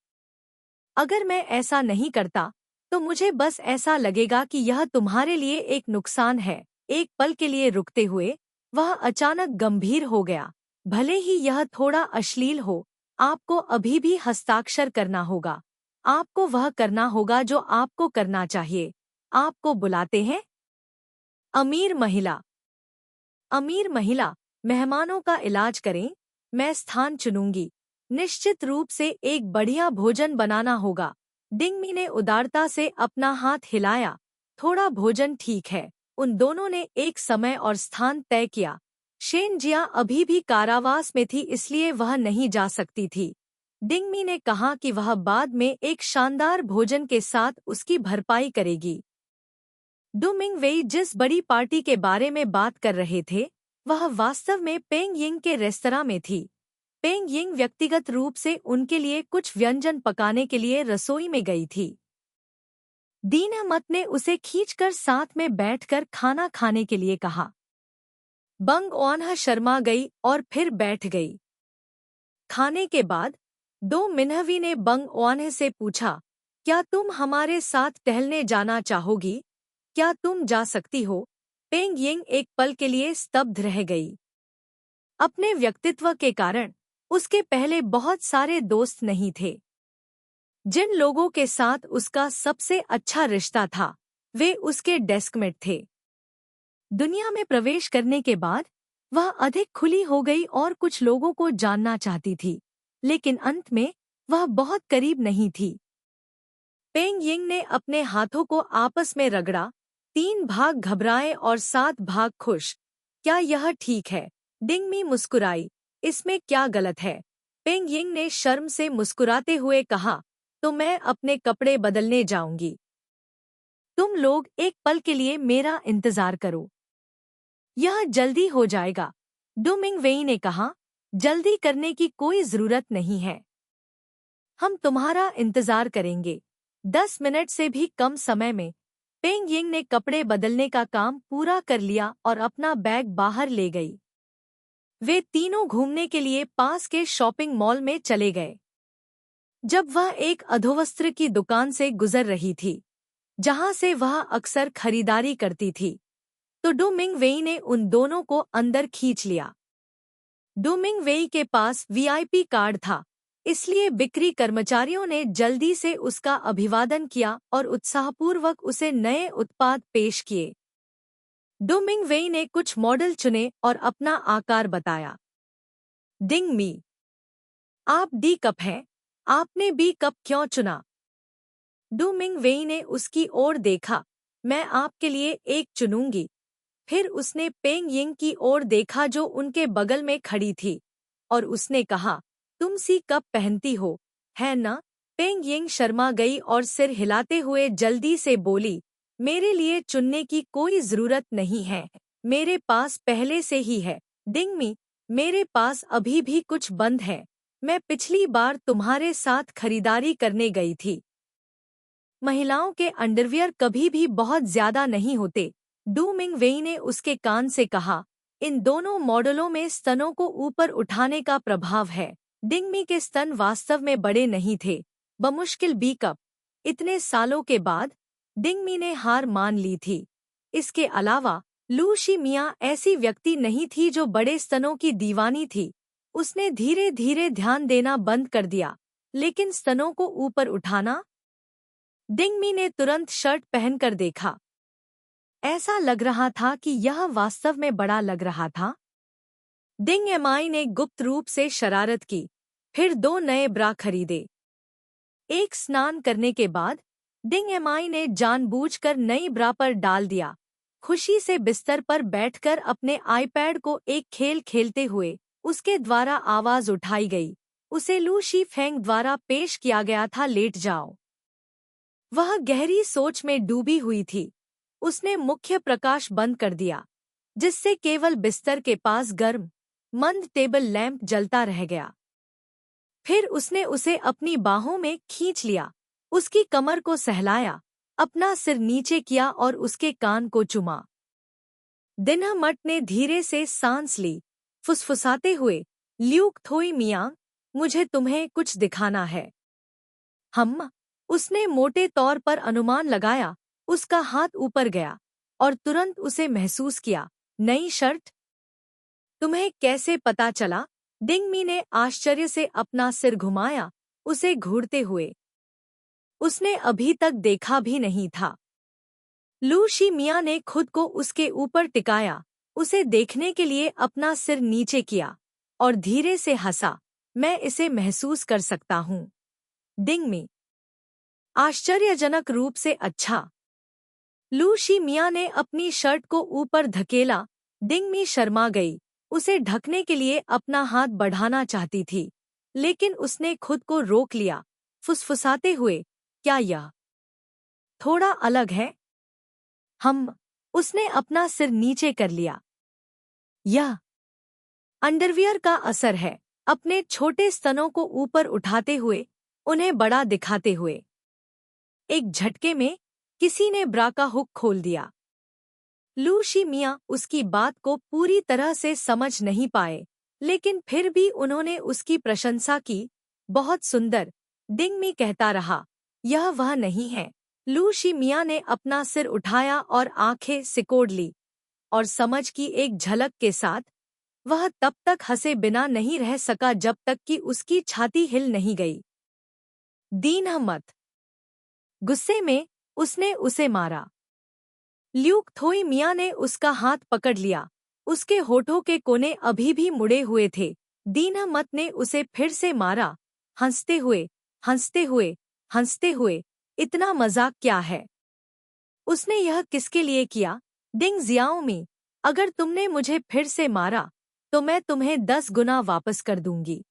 अगर मैं ऐसा नहीं करता तो मुझे बस ऐसा लगेगा कि यह तुम्हारे लिए एक नुकसान है। एक पल के लिए रुकते हुए वह अचानक गंभीर हो गया। भले ही यह थोड़ा अश्लील हो, आपको अभी भी हस्ताक्षर करना होगा। आपको वह करना होगा जो आपको करना चाहिए। आपको बुलाते हैं। अमीर महिला। अमीर महिला, मेहमानों का इलाज करें। मैं स्थान चुनूंगी। निश्चित रूप से एक बढ़िया भोजन बनाना होगा। डिंगमी ने उदारता से अपना हाथ हिलाया। थोड़ा भोजन ठीक है। उन दोनों ने एक समय और स्थान तय किया। शेनजिया अभी भी कारावास में थी, इसलिए वह नहीं जा सकती थी। डिंगमी ने कहा कि वह बाद में एक शानदार भोजन के साथ उसकी भरपाई करेगी। डू मिंगवेई जिस बड़ी पार्टी के बारे में बात कर रहे थे, वह वास्तव में पेंग यिंग के रेस्तरां में थी। पेंग यिंग व्यक्तिगत रूप से उनके लिए कुछ व्यंजन पकाने के लिए रसोई में गई थी। दीना मत ने उसे खींचकर साथ में बैठकर खाना खाने के लिए कहा। बंग ओन्हा शर्मा गई और फिर बैठ गई। खाने के बाद दो मिन्हवी ने बंग ओन्हे से पूछा, क्या तुम हमारे साथ टहलने जाना चाहोगी? क्या तुम जा सकती हो? पेंग यिंग एक पल के लिए स्तब्ध रह गई। अपने व्यक्तित्व के कारण उसके पहले बहुत सारे दोस्त नहीं थे। जिन लोगों के साथ उसका सबसे अच्छा रिश्ता था वे उसके डेस्कमेट थे। दुनिया में प्रवेश करने के बाद वह अधिक खुली हो गई और कुछ लोगों को जानना चाहती थी, लेकिन अंत में वह बहुत करीब नहीं थी। पेंग यिंग ने अपने हाथों को आपस में रगड़ा, 3 भाग घबराए और 7 भाग खुश। क्या यह ठीक है? डिंग मी मुस्कुराई। इसमें क्या गलत है? पेंग यिंग ने शर्म से मुस्कुराते हुए कहा, तो मैं अपने कपड़े बदलने जाऊंगी। तुम लोग एक पल के लिए मेरा इंतजार करो। यह जल्दी हो जाएगा। डू मिंगवेई ने कहा, जल्दी करने की कोई जरूरत नहीं है। हम तुम्हारा इंतजार करेंगे। 10 मिनट से भी कम समय में पेंग यिंग ने कपड़े बदलने का काम पूरा कर लिया और अपना बैग बाहर ले गई। वे तीनों घूमने के लिए पास के शॉपिंग मॉल में चले गए। जब वह एक अधोवस्त्र की दुकान से गुजर रही थी, जहां से वह अक्सर खरीदारी करती थी, तो डू मिंगवेई ने उन दोनों को अंदर खींच लिया। डू मिंगवेई के पास वीआईपी कार्ड था, इसलिए बिक्री कर्मचारियों ने जल्दी से उसका अभिवादन किया और उत्साहपूर्वक उसे नए उत्पाद पेश किए। डू मिंगवेई ने कुछ मॉडल चुने और अपना आकार बताया। डिंग मी, आप डी कप हैं, आपने बी कप क्यों चुना? डू मिंगवेई ने उसकी ओर देखा। मैं आपके लिए एक चुनूंगी। फिर उसने पेंग यिंग की ओर देखा जो उनके बगल में खड़ी थी, और उसने कहा, तुम सी कप पहनती हो, है ना? पेंग यिंग शर्मा गई और सिर हिलाते हुए जल्दी से बोली, मेरे लिए चुनने की कोई जरूरत नहीं है, मेरे पास पहले से ही है। डिंग मी, मेरे पास अभी भी कुछ बंद है। मैं पिछली बार तुम्हारे साथ खरीदारी करने गई थी। महिलाओं के अंडरवियर कभी भी बहुत ज्यादा नहीं होते। डू मिंगवेई ने उसके कान से कहा, इन दोनों मॉडलों में स्तनों को ऊपर उठाने का प्रभाव है। डिंग मी के स्तन वास्तव में बड़े नहीं थे, बमुश्किल बी कप। इतने सालों के बाद डिंग मी ने हार मान ली थी। इसके अलावा लू शी मिया ऐसी व्यक्ति नहीं थी जो बड़े स्तनों की दीवानी थी। उसने धीरे धीरे ध्यान देना बंद कर दिया, लेकिन स्तनों को ऊपर उठाना? डिंग मी ने तुरंत शर्ट पहनकर देखा। ऐसा लग रहा था कि यह वास्तव में बड़ा लग रहा था। डिंग एमआई ने गुप्त रूप से शरारत की, फिर 2 नए ब्रा खरीदे। एक स्नान करने के बाद डिंग एमआई ने जानबूझकर नई ब्रा पर डाल दिया। खुशी से बिस्तर पर बैठकर अपने आईपैड को एक खेल खेलते हुए उसके द्वारा आवाज उठाई गई। उसे लू शी फेंग द्वारा पेश किया गया था, लेट जाओ। वह गहरी सोच में डूबी हुई थी। उसने मुख्य प्रकाश बंद कर दिया, जिससे केवल बिस्तर के पास गर्म, मंद टेबल लैंप जलता रह गया। फिर उसने उसे अपनी बाहों में खींच लिया, उसकी कमर को सहलाया, अपना सिर नीचे किया और उसके कान को चुमा। दिनहमट ने धीरे से सांस ली, फुसफुसाते हुए, ल्यूक थोई मियांग, मुझे तुम्हें कुछ दिखाना है। उसने मोटे तौर पर अनुमान लगाया। उसका हाथ ऊपर गया और तुरंत उसे महसूस किया। नई शर्ट? तुम्हें कैसे पता चला? डिंग मी ने आश्चर्य से अपना सिर घुमाया, उसे घूरते हुए। उसने अभी तक देखा भी नहीं था। लू शी मिया ने खुद को उसके ऊपर टिकाया, उसे देखने के लिए अपना सिर नीचे किया और धीरे से हंसा। मैं इसे महसूस कर सकता हूँ। डिंग मी, आश्चर्यजनक रूप से अच्छा। लू शी मिया ने अपनी शर्ट को ऊपर धकेला। डिंग मी शर्मा गई, उसे ढकने के लिए अपना हाथ बढ़ाना चाहती थी, लेकिन उसने खुद को रोक लिया, फुसफुसाते हुए, क्या यह थोड़ा अलग है? उसने अपना सिर नीचे कर लिया। यह अंडरवियर का असर है। अपने छोटे स्तनों को ऊपर उठाते हुए, उन्हें बड़ा दिखाते हुए। एक झटके में किसी ने ब्रा का हुक खोल दिया। लू शी मियाँ उसकी बात को पूरी तरह से समझ नहीं पाए, लेकिन फिर भी उन्होंने उसकी प्रशंसा की। बहुत सुंदर, डिंग मी कहता रहा। यह वह नहीं है। लू शी मियाँ ने अपना सिर उठाया और आंखें सिकोड़ ली, और समझ की एक झलक के साथ वह तब तक हंसे बिना नहीं रह सका जब तक कि उसकी छाती हिल नहीं गई। दीन मत। गुस्से में उसने उसे मारा। ल्यूक थोई मियाँ ने उसका हाथ पकड़ लिया। उसके होठों के कोने अभी भी मुड़े हुए थे। दीन मत ने उसे फिर से मारा, हंसते हुए, हंसते हुए, हंसते हुए। इतना मजाक क्या है? उसने यह किसके लिए किया? डिंग जियाओमी, अगर तुमने मुझे फिर से मारा तो मैं तुम्हें 10 गुना वापस कर दूंगी।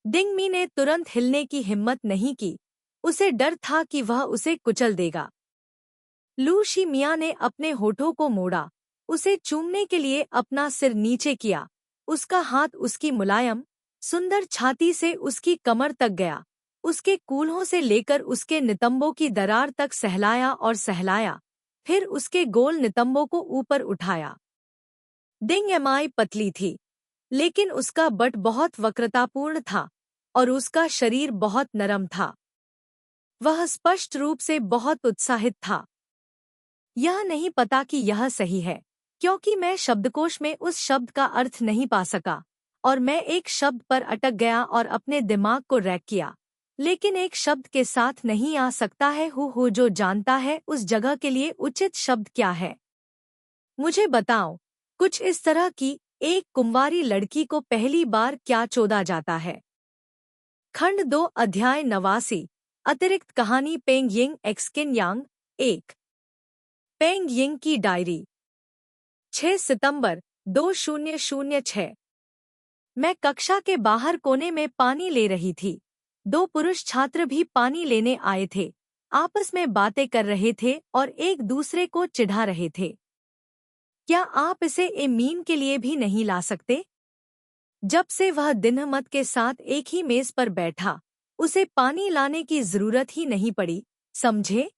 डिंग मी ने तुरंत हिलने की हिम्मत नहीं की। उसे डर था कि वह उसे कुचल देगा। लू शी मियाँ ने अपने होठों को मोड़ा, उसे चूमने के लिए अपना सिर नीचे किया। उसका हाथ उसकी मुलायम, सुंदर छाती से उसकी कमर तक गया, उसके कूल्हों से लेकर उसके नितंबों की दरार तक सहलाया और सहलाया, फिर उसके गोल नितंबों को ऊपर उठाया। डिंग एमआई पतली थी, लेकिन उसका बट बहुत वक्रतापूर्ण था और उसका शरीर बहुत नरम था। वह स्पष्ट रूप से बहुत उत्साहित था। यह नहीं पता कि यह सही है, क्योंकि मैं शब्दकोश में उस शब्द का अर्थ नहीं पा सका, और मैं एक शब्द पर अटक गया और अपने दिमाग को रैक किया। लेकिन एक शब्द के साथ नहीं आ सकता है। हु जो जानता है उस जगह के लिए उचित शब्द क्या है? मुझे बताओ। कुछ इस तरह की, एक कुंवारी लड़की को पहली बार क्या चोदा जाता है। खंड 2 अध्याय 89। अतिरिक्त कहानी पेंग यिंग एक्स किन यांग। 1। पेंग यिंग की डायरी। 6 सितंबर 2006। मैं कक्षा के बाहर कोने में पानी ले रही थी। 2 पुरुष छात्र भी पानी लेने आए थे, आपस में बातें कर रहे थे और एक दूसरे को चिढ़ा रहे थे। क्या आप इसे एमीन के लिए भी नहीं ला सकते? जब से वह दिनमत के साथ एक ही मेज पर बैठा, उसे पानी लाने की जरूरत ही नहीं पड़ी, समझे?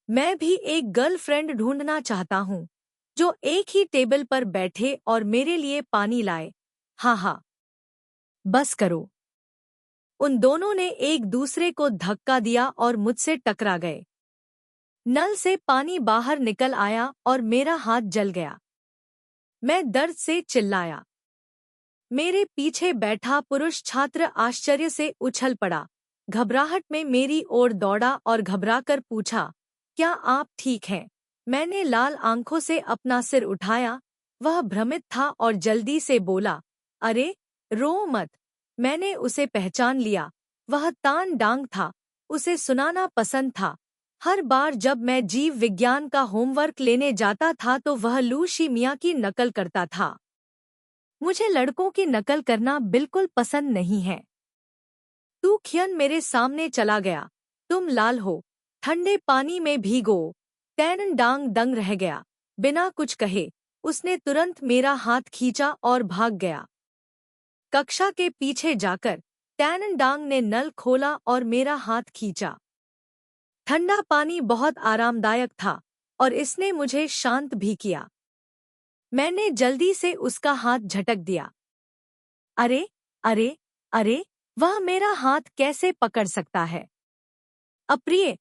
मैं भी एक गर्लफ्रेंड ढूंढना चाहता हूँ, जो एक ही टेबल पर बैठे और मेरे लिए पानी लाए। हाँ हाँ, बस करो। उन दोनों ने एक दूसरे को धक्का दिया और मुझसे टकरा गए। नल से पानी बाहर निकल आया और मेरा हाथ जल गया। मैं दर्द से चिल्लाया। मेरे पीछे बैठा पुरुष छात्र आश्चर्य से उछल पड़ा, घबराहट में मेरी ओर दौड़ा और घबराकर पूछा, क्या आप ठीक हैं? मैंने लाल आंखों से अपना सिर उठाया। वह भ्रमित था और जल्दी से बोला, अरे, रो मत। मैंने उसे पहचान लिया। वह तान डांग था। उसे सुनाना पसंद था। हर बार जब मैं जीव विज्ञान का होमवर्क लेने जाता था तो वह लू शी मियाँ की नकल करता था। मुझे लड़कों की नकल करना बिल्कुल पसंद नहीं है। तू खियन मेरे सामने चला गया। तुम लाल हो, ठंडे पानी में भीगो। टैनन डांग दंग रह गया। बिना कुछ कहे उसने तुरंत मेरा हाथ खींचा और भाग गया। कक्षा के पीछे जाकर टैनन डांग ने नल खोला और मेरा हाथ खींचा। ठंडा पानी बहुत आरामदायक था और इसने मुझे शांत भी किया। मैंने जल्दी से उसका हाथ झटक दिया। अरे, अरे, अरे, वह मेरा हाथ कैसे पकड़ सकता है? अप्रिय।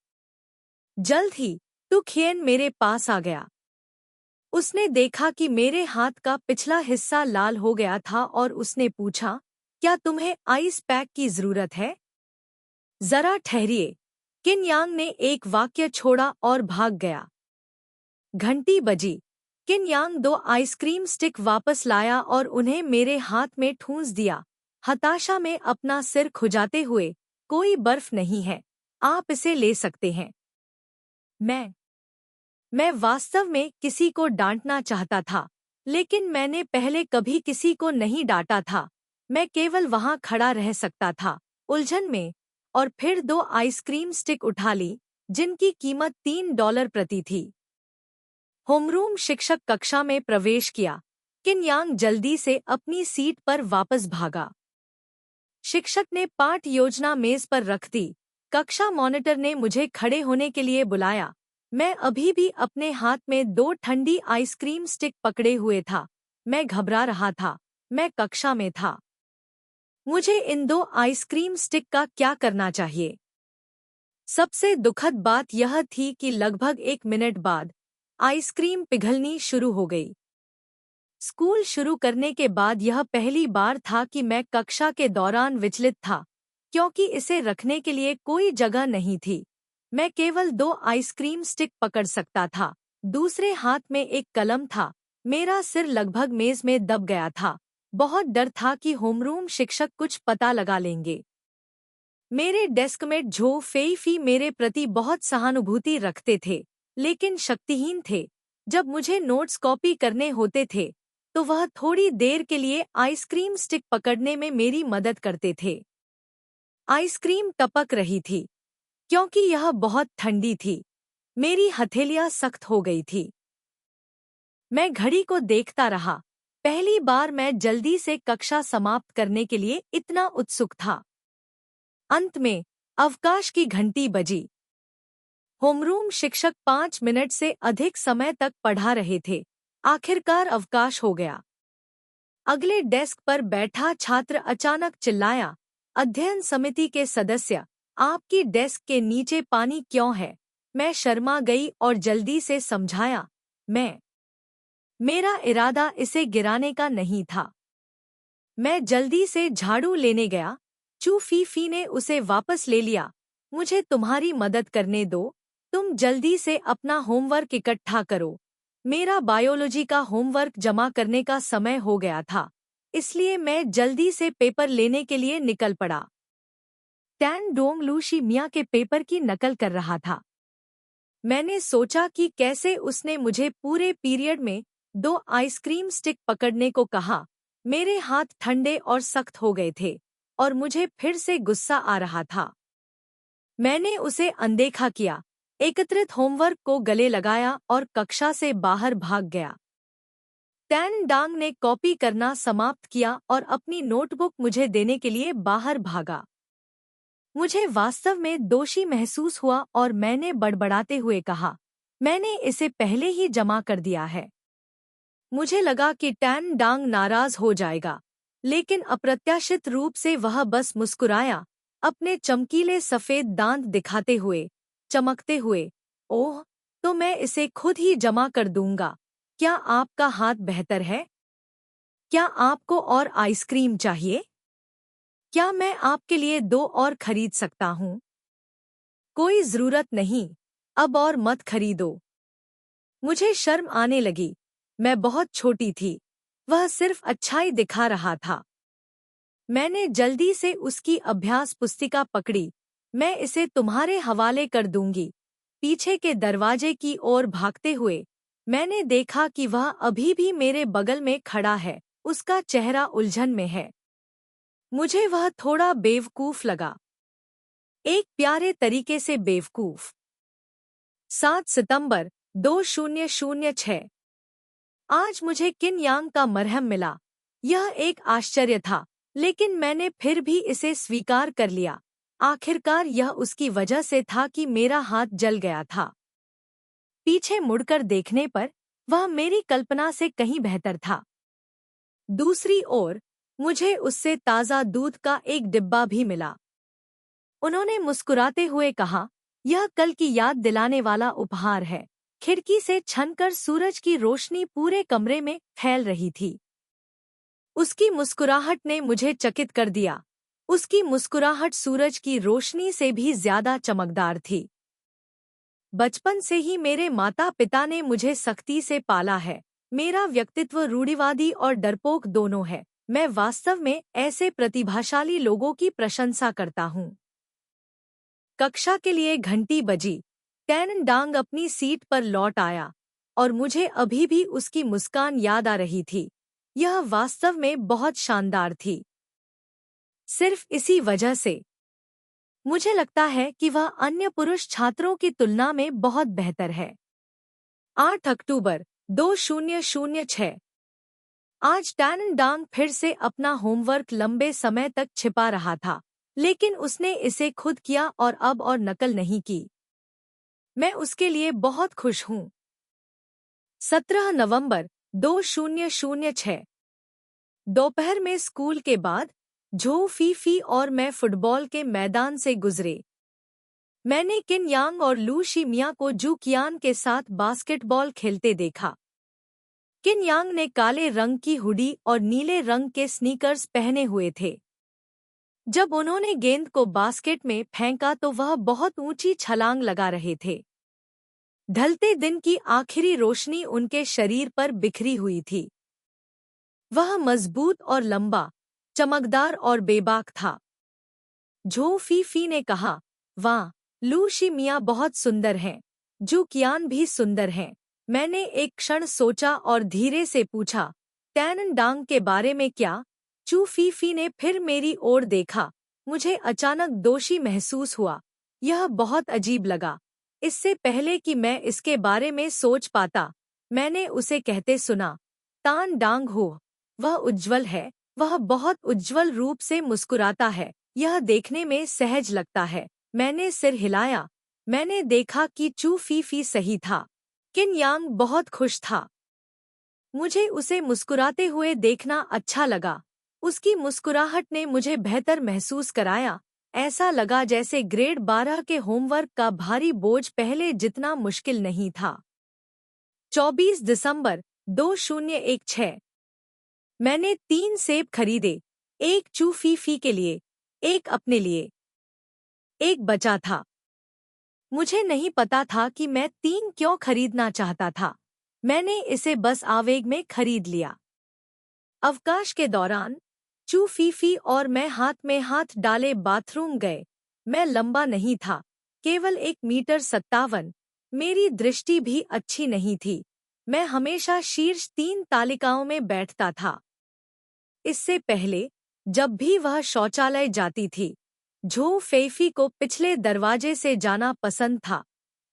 जल्द ही तू खियन मेरे पास आ गया। उसने देखा कि मेरे हाथ का पिछला हिस्सा लाल हो गया था और उसने पूछा, क्या तुम्हें आइस पैक की जरूरत है? जरा ठहरिए। किन यांग ने एक वाक्य छोड़ा और भाग गया। घंटी बजी। किन यांग 2 आइसक्रीम स्टिक वापस लाया और उन्हें मेरे हाथ में ठूंस दिया, हताशा में अपना सिर खुजाते हुए, कोई बर्फ नहीं है, आप इसे ले सकते हैं। मैं वास्तव में किसी को डांटना चाहता था, लेकिन मैंने पहले कभी किसी को नहीं डांटा था। मैं केवल वहां खड़ा रह सकता था, उलझन में, और फिर 2 आइसक्रीम स्टिक उठा ली, जिनकी कीमत $3 प्रति थी। होमरूम शिक्षक कक्षा में प्रवेश किया। किन यांग जल्दी से अपनी सीट पर वापस भागा। शिक्षक ने पाठ योजना मेज पर रख दी। कक्षा मॉनिटर ने मुझे खड़े होने के लिए बुलाया। मैं अभी भी अपने हाथ में 2 ठंडी आइसक्रीम स्टिक पकड़े हुए था। मैं घबरा रहा था। मैं कक्षा में था। मुझे इन 2 आइसक्रीम स्टिक का क्या करना चाहिए? सबसे दुखद बात यह थी कि लगभग 1 मिनट बाद आइसक्रीम पिघलनी शुरू हो गई। स्कूल शुरू करने के बाद यह पहली बार था कि मैं कक्षा के दौरान विचलित था, क्योंकि इसे रखने के लिए कोई जगह नहीं थी। मैं केवल 2 आइसक्रीम स्टिक पकड़ सकता था। दूसरे हाथ में एक कलम था। मेरा सिर लगभग मेज में दब गया था। बहुत डर था कि होमरूम शिक्षक कुछ पता लगा लेंगे। मेरे डेस्कमेट झो फेईफी मेरे प्रति बहुत सहानुभूति रखते थे, लेकिन शक्तिहीन थे। जब मुझे नोट्स कॉपी करने होते थे, तो वह थोड़ी देर के लिए आइसक्रीम स्टिक पकड़ने में मेरी मदद करते थे। आइसक्रीम टपक रही थी, क्योंकि यह बहुत ठंडी थी। मेरी हथेलियां सख्त हो गई थी। मैं घड़ी को देखता रहा। पहली बार मैं जल्दी से कक्षा समाप्त करने के लिए इतना उत्सुक था। अंत में अवकाश की घंटी बजी। होमरूम शिक्षक 5 मिनट से अधिक समय तक पढ़ा रहे थे। आखिरकार अवकाश हो गया। अगले डेस्क पर बैठा छात्र अचानक चिल्लाया, अध्ययन समिति के सदस्य, आपकी डेस्क के नीचे पानी क्यों है? मैं शर्मा गई और जल्दी से समझाया, मेरा इरादा इसे गिराने का नहीं था। मैं जल्दी से झाड़ू लेने गया। चू फीफी ने उसे वापस ले लिया। मुझे तुम्हारी मदद करने दो। तुम जल्दी से अपना होमवर्क इकट्ठा करो। मेरा बायोलॉजी का होमवर्क जमा करने का समय हो गया था, इसलिए मैं जल्दी से पेपर लेने के लिए निकल पड़ा। टैन डोंग लूशी मिया के पेपर की नकल कर रहा था। मैंने सोचा कि कैसे उसने मुझे पूरे पीरियड में 2 आइसक्रीम स्टिक पकड़ने को कहा। मेरे हाथ ठंडे और सख्त हो गए थे और मुझे फिर से गुस्सा आ रहा था। मैंने उसे अनदेखा किया, एकत्रित होमवर्क को गले लगाया और कक्षा से बाहर भाग गया। टैन डांग ने कॉपी करना समाप्त किया और अपनी नोटबुक मुझे देने के लिए बाहर भागा। मुझे वास्तव में दोषी महसूस हुआ और मैंने बड़बड़ाते हुए कहा, मैंने इसे पहले ही जमा कर दिया है। मुझे लगा कि टैन डांग नाराज हो जाएगा, लेकिन अप्रत्याशित रूप से वह बस मुस्कुराया, अपने चमकीले सफेद दांत दिखाते हुए, चमकते हुए। ओह, तो मैं इसे खुद ही जमा कर दूंगा। क्या आपका हाथ बेहतर है? क्या आपको और आइसक्रीम चाहिए? क्या मैं आपके लिए 2 और खरीद सकता हूँ? कोई जरूरत नहीं, अब और मत खरीदो। मुझे शर्म आने लगी। मैं बहुत छोटी थी। वह सिर्फ अच्छाई दिखा रहा था। मैंने जल्दी से उसकी अभ्यास पुस्तिका पकड़ी। मैं इसे तुम्हारे हवाले कर दूंगी। पीछे के दरवाजे की ओर भागते हुए मैंने देखा कि वह अभी भी मेरे बगल में खड़ा है। उसका चेहरा उलझन में है। मुझे वह थोड़ा बेवकूफ लगा। एक प्यारे तरीके से बेवकूफ। 7 सितंबर 2006। आज मुझे किन यांग का मरहम मिला। यह एक आश्चर्य था, लेकिन मैंने फिर भी इसे स्वीकार कर लिया। आखिरकार यह उसकी वजह से था कि मेरा हाथ जल गया था। पीछे मुड़कर देखने पर वह मेरी कल्पना से कहीं बेहतर था। दूसरी ओर मुझे उससे ताज़ा दूध का एक डिब्बा भी मिला। उन्होंने मुस्कुराते हुए कहा, यह कल की याद दिलाने वाला उपहार है। खिड़की से छनकर सूरज की रोशनी पूरे कमरे में फैल रही थी। उसकी मुस्कुराहट ने मुझे चकित कर दिया। उसकी मुस्कुराहट सूरज की रोशनी से भी ज्यादा चमकदार थी। बचपन से ही मेरे माता पिता ने मुझे सख्ती से पाला है। मेरा व्यक्तित्व रूढ़िवादी और डरपोक दोनों है। मैं वास्तव में ऐसे प्रतिभाशाली लोगों की प्रशंसा करता हूँ। कक्षा के लिए घंटी बजी। टैन डांग अपनी सीट पर लौट आया और मुझे अभी भी उसकी मुस्कान याद आ रही थी। यह वास्तव में बहुत शानदार थी। सिर्फ इसी वजह से मुझे लगता है कि वह अन्य पुरुष छात्रों की तुलना में बहुत बेहतर है। 8 अक्टूबर 2006। आज टैन डांग फिर से अपना होमवर्क लंबे समय तक छिपा रहा था, लेकिन उसने इसे खुद किया और अब और नकल नहीं की। मैं उसके लिए बहुत खुश हूँ। 17 नवंबर 2006। दोपहर में स्कूल के बाद झो फीफी और मैं फुटबॉल के मैदान से गुजरे। मैंने किन यांग और लू शिमिया को जू कियान के साथ बास्केटबॉल खेलते देखा। किन यांग ने काले रंग की हुडी और नीले रंग के स्नीकर्स पहने हुए थे। जब उन्होंने गेंद को बास्केट में फेंका तो वह बहुत ऊंची छलांग लगा रहे थे। ढलते दिन की आखिरी रोशनी उनके शरीर पर बिखरी हुई थी। वह मजबूत और लंबा, चमकदार और बेबाक था। झो फीफी ने कहा, वाह, लू शिमिया बहुत सुंदर हैं। जू कियान भी सुंदर हैं। मैंने एक क्षण सोचा और धीरे से पूछा, टैन डांग के बारे में क्या? चू फीफी ने फिर मेरी ओर देखा। मुझे अचानक दोषी महसूस हुआ। यह बहुत अजीब लगा। इससे पहले कि मैं इसके बारे में सोच पाता, मैंने उसे कहते सुना, तान डांग हो, वह उज्ज्वल है। वह बहुत उज्ज्वल रूप से मुस्कुराता है। यह देखने में सहज लगता है। मैंने सिर हिलाया। मैंने देखा कि चू फीफी सही था। किन यांग बहुत खुश था। मुझे उसे मुस्कुराते हुए देखना अच्छा लगा। उसकी मुस्कुराहट ने मुझे बेहतर महसूस कराया। ऐसा लगा जैसे ग्रेड 12 के होमवर्क का भारी बोझ पहले जितना मुश्किल नहीं था। 24 दिसंबर 2016। मैंने 3 सेब खरीदे, एक चू फीफी के लिए, एक अपने लिए, एक बचा था। मुझे नहीं पता था कि मैं 3 क्यों खरीदना चाहता था। मैंने इसे बस आवेग में खरीद लिया। अवकाश के दौरान चू फीफी और मैं हाथ में हाथ डाले बाथरूम गए। मैं लंबा नहीं था, केवल 1 मीटर 57। मेरी दृष्टि भी अच्छी नहीं थी। मैं हमेशा शीर्ष 3 तालिकाओं में बैठता था। इससे पहले जब भी वह शौचालय जाती थी, झो फीफी को पिछले दरवाजे से जाना पसंद था,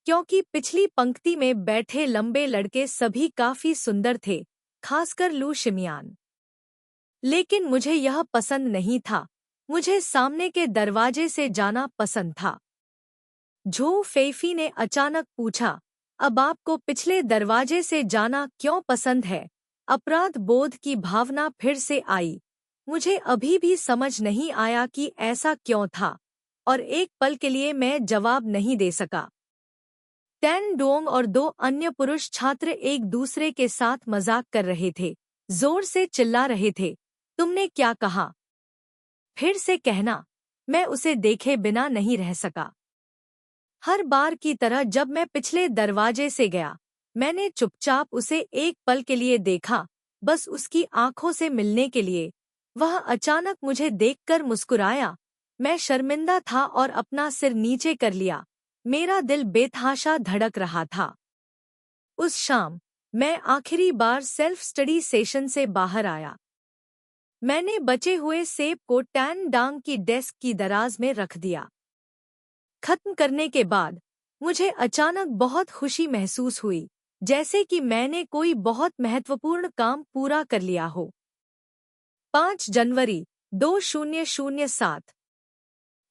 क्योंकि पिछली पंक्ति में बैठे लंबे लड़के सभी काफी सुंदर थे, खासकर लू शिमियान। लेकिन मुझे यह पसंद नहीं था। मुझे सामने के दरवाजे से जाना पसंद था। झो फीफी ने अचानक पूछा, अब आपको पिछले दरवाजे से जाना क्यों पसंद है? अपराध बोध की भावना फिर से आई। मुझे अभी भी समझ नहीं आया कि ऐसा क्यों था, और एक पल के लिए मैं जवाब नहीं दे सका। टैन डोंग और 2 अन्य पुरुष छात्र एक दूसरे के साथ मजाक कर रहे थे, जोर से चिल्ला रहे थे, तुमने क्या कहा? फिर से कहना। मैं उसे देखे बिना नहीं रह सका। हर बार की तरह जब मैं पिछले दरवाजे से गया, मैंने चुपचाप उसे एक पल के लिए देखा, बस उसकी आंखों से मिलने के लिए। वह अचानक मुझे देखकर मुस्कुराया। मैं शर्मिंदा था और अपना सिर नीचे कर लिया। मेरा दिल बेतहाशा धड़क रहा था। उस शाम मैं आखिरी बार सेल्फ स्टडी सेशन से बाहर आया। मैंने बचे हुए सेब को टैन डांग की डेस्क की दराज में रख दिया। खत्म करने के बाद मुझे अचानक बहुत खुशी महसूस हुई, जैसे कि मैंने कोई बहुत महत्वपूर्ण काम पूरा कर लिया हो। 5 जनवरी 2007।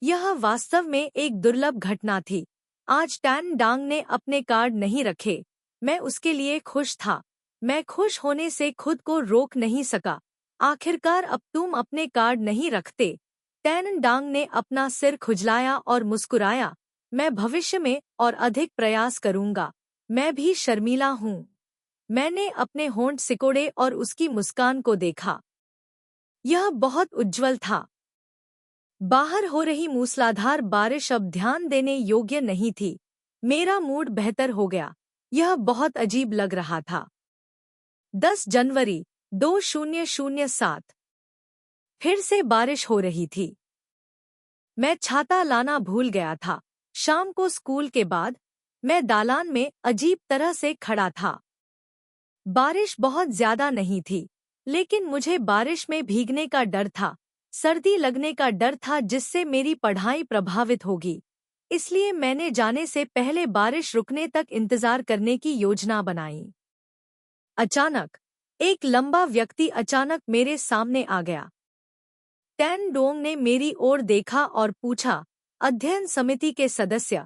यह वास्तव में एक दुर्लभ घटना थी। आज टैन डांग ने अपने कार्ड नहीं रखे। मैं उसके लिए खुश था। मैं खुश होने से खुद को रोक नहीं सका। आखिरकार अब तुम अपने कार्ड नहीं रखते। टैन डांग ने अपना सिर खुजलाया और मुस्कुराया। मैं भविष्य में और अधिक प्रयास करूंगा। मैं भी शर्मीला हूँ। मैंने अपने होंठ सिकोड़े और उसकी मुस्कान को देखा। यह बहुत उज्ज्वल था। बाहर हो रही मूसलाधार बारिश अब ध्यान देने योग्य नहीं थी। मेरा मूड बेहतर हो गया। यह बहुत अजीब लग रहा था। 10 जनवरी 2007। फिर से बारिश हो रही थी। मैं छाता लाना भूल गया था। शाम को स्कूल के बाद मैं दालान में अजीब तरह से खड़ा था। बारिश बहुत ज्यादा नहीं थी, लेकिन मुझे बारिश में भीगने का डर था। सर्दी लगने का डर था जिससे मेरी पढ़ाई प्रभावित होगी। इसलिए मैंने जाने से पहले बारिश रुकने तक इंतजार करने की योजना बनाई। अचानक एक लंबा व्यक्ति अचानक मेरे सामने आ गया। टैन डोंग ने मेरी ओर देखा और पूछा, अध्ययन समिति के सदस्य,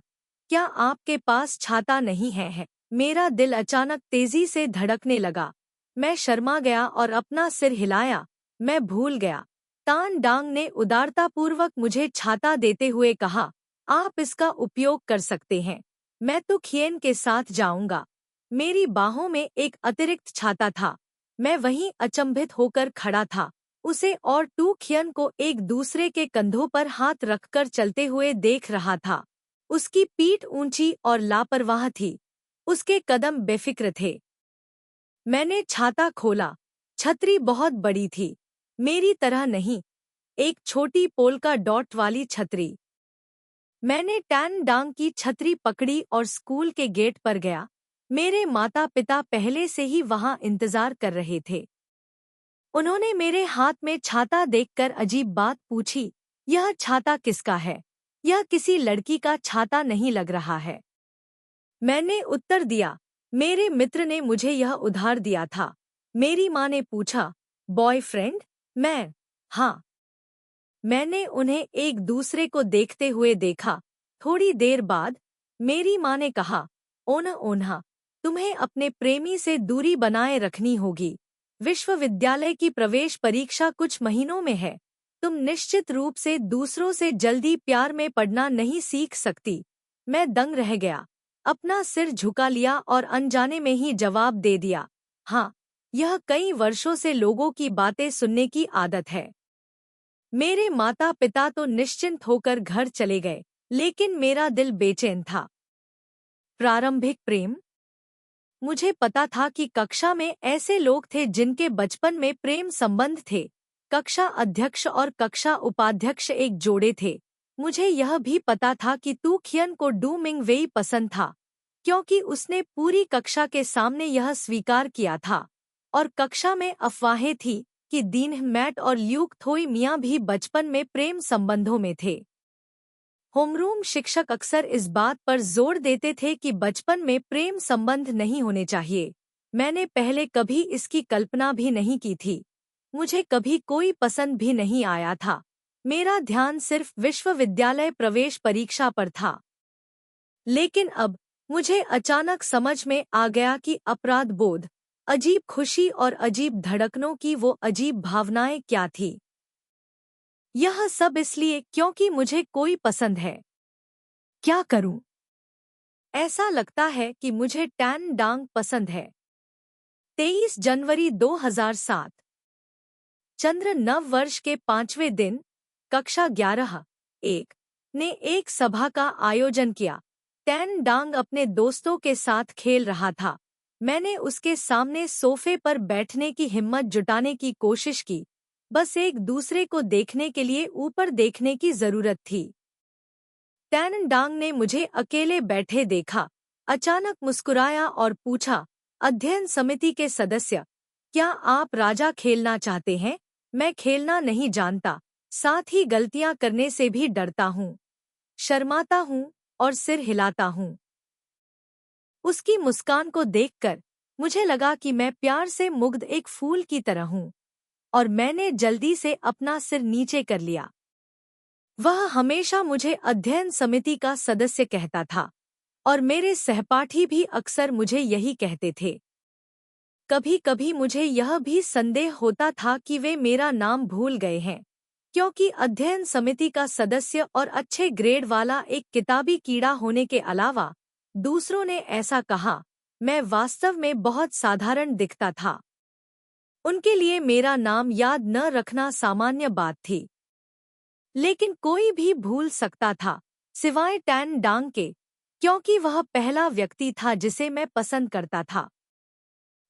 क्या आपके पास छाता नहीं है? मेरा दिल अचानक तेजी से धड़कने लगा। मैं शर्मा गया और अपना सिर हिलाया। मैं भूल गया। तान डांग ने उदारतापूर्वक मुझे छाता देते हुए कहा, आप इसका उपयोग कर सकते हैं। मैं तो खियन के साथ जाऊंगा। मेरी बाहों में एक अतिरिक्त छाता था। मैं वहीं अचंभित होकर खड़ा था। उसे और टू खियन को एक दूसरे के कंधों पर हाथ रखकर चलते हुए देख रहा था। उसकी पीठ ऊंची और लापरवाह थी। उसके कदम बेफिक्र थे। मैंने छाता खोला। छतरी बहुत बड़ी थी। मेरी तरह नहीं, एक छोटी पोल्का डॉट वाली छतरी। मैंने टैन डांग की छतरी पकड़ी और स्कूल के गेट पर गया। मेरे माता पिता पहले से ही वहां इंतजार कर रहे थे। उन्होंने मेरे हाथ में छाता देखकर अजीब बात पूछी, यह छाता किसका है? यह किसी लड़की का छाता नहीं लग रहा है। मैंने उत्तर दिया, मेरे मित्र ने मुझे यह उधार दिया था। मेरी माँ ने पूछा, बॉयफ्रेंड? हाँ। मैंने उन्हें एक दूसरे को देखते हुए देखा। थोड़ी देर बाद मेरी माँ ने कहा, ओना ओन्हा, तुम्हें अपने प्रेमी से दूरी बनाए रखनी होगी। विश्वविद्यालय की प्रवेश परीक्षा कुछ महीनों में है। तुम निश्चित रूप से दूसरों से जल्दी प्यार में पड़ना नहीं सीख सकती। मैं दंग रह गया। अपना सिर झुका लिया और अनजाने में ही जवाब दे दिया, हाँ, यह कई वर्षों से लोगों की बातें सुनने की आदत है। मेरे माता पिता तो निश्चिंत होकर घर चले गए, लेकिन मेरा दिल बेचैन था। प्रारंभिक प्रेम। मुझे पता था कि कक्षा में ऐसे लोग थे जिनके बचपन में प्रेम संबंध थे। कक्षा अध्यक्ष और कक्षा उपाध्यक्ष एक जोड़े थे। मुझे यह भी पता था कि तू खियन को डू मिंग वेई पसंद था, क्योंकि उसने पूरी कक्षा के सामने यह स्वीकार किया था। और कक्षा में अफवाहें थी कि दीन मैट और ल्यूक थोई मियाँ भी बचपन में प्रेम संबंधों में थे। होमरूम शिक्षक अक्सर इस बात पर जोर देते थे कि बचपन में प्रेम संबंध नहीं होने चाहिए। मैंने पहले कभी इसकी कल्पना भी नहीं की थी। मुझे कभी कोई पसंद भी नहीं आया था। मेरा ध्यान सिर्फ विश्वविद्यालय प्रवेश परीक्षा पर था। लेकिन अब मुझे अचानक समझ में आ गया कि अपराध बोध, अजीब खुशी और अजीब धड़कनों की वो अजीब भावनाएं क्या थी। यह सब इसलिए क्योंकि मुझे कोई पसंद है। क्या करूं? ऐसा लगता है कि मुझे टैन डांग पसंद है। 23 जनवरी 2007। चंद्र नव वर्ष के 5वें दिन, कक्षा 11-1 ने एक सभा का आयोजन किया। टैन डांग अपने दोस्तों के साथ खेल रहा था। मैंने उसके सामने सोफे पर बैठने की हिम्मत जुटाने की कोशिश की। बस एक दूसरे को देखने के लिए ऊपर देखने की जरूरत थी। टैन डांग ने मुझे अकेले बैठे देखा, अचानक मुस्कुराया और पूछा, अध्ययन समिति के सदस्य, क्या आप राजा खेलना चाहते हैं? मैं खेलना नहीं जानता, साथ ही गलतियां करने से भी डरता हूँ, शर्माता हूँ और सिर हिलाता हूँ। उसकी मुस्कान को देखकर मुझे लगा कि मैं प्यार से मुग्ध एक फूल की तरह हूँ, और मैंने जल्दी से अपना सिर नीचे कर लिया। वह हमेशा मुझे अध्ययन समिति का सदस्य कहता था, और मेरे सहपाठी भी अक्सर मुझे यही कहते थे। कभी कभी मुझे यह भी संदेह होता था कि वे मेरा नाम भूल गए हैं, क्योंकि अध्ययन समिति का सदस्य और अच्छे ग्रेड वाला एक किताबी कीड़ा होने के अलावा दूसरों ने ऐसा कहा, मैं वास्तव में बहुत साधारण दिखता था। उनके लिए मेरा नाम याद न रखना सामान्य बात थी। लेकिन कोई भी भूल सकता था, सिवाय टैन डांग के, क्योंकि वह पहला व्यक्ति था जिसे मैं पसंद करता था।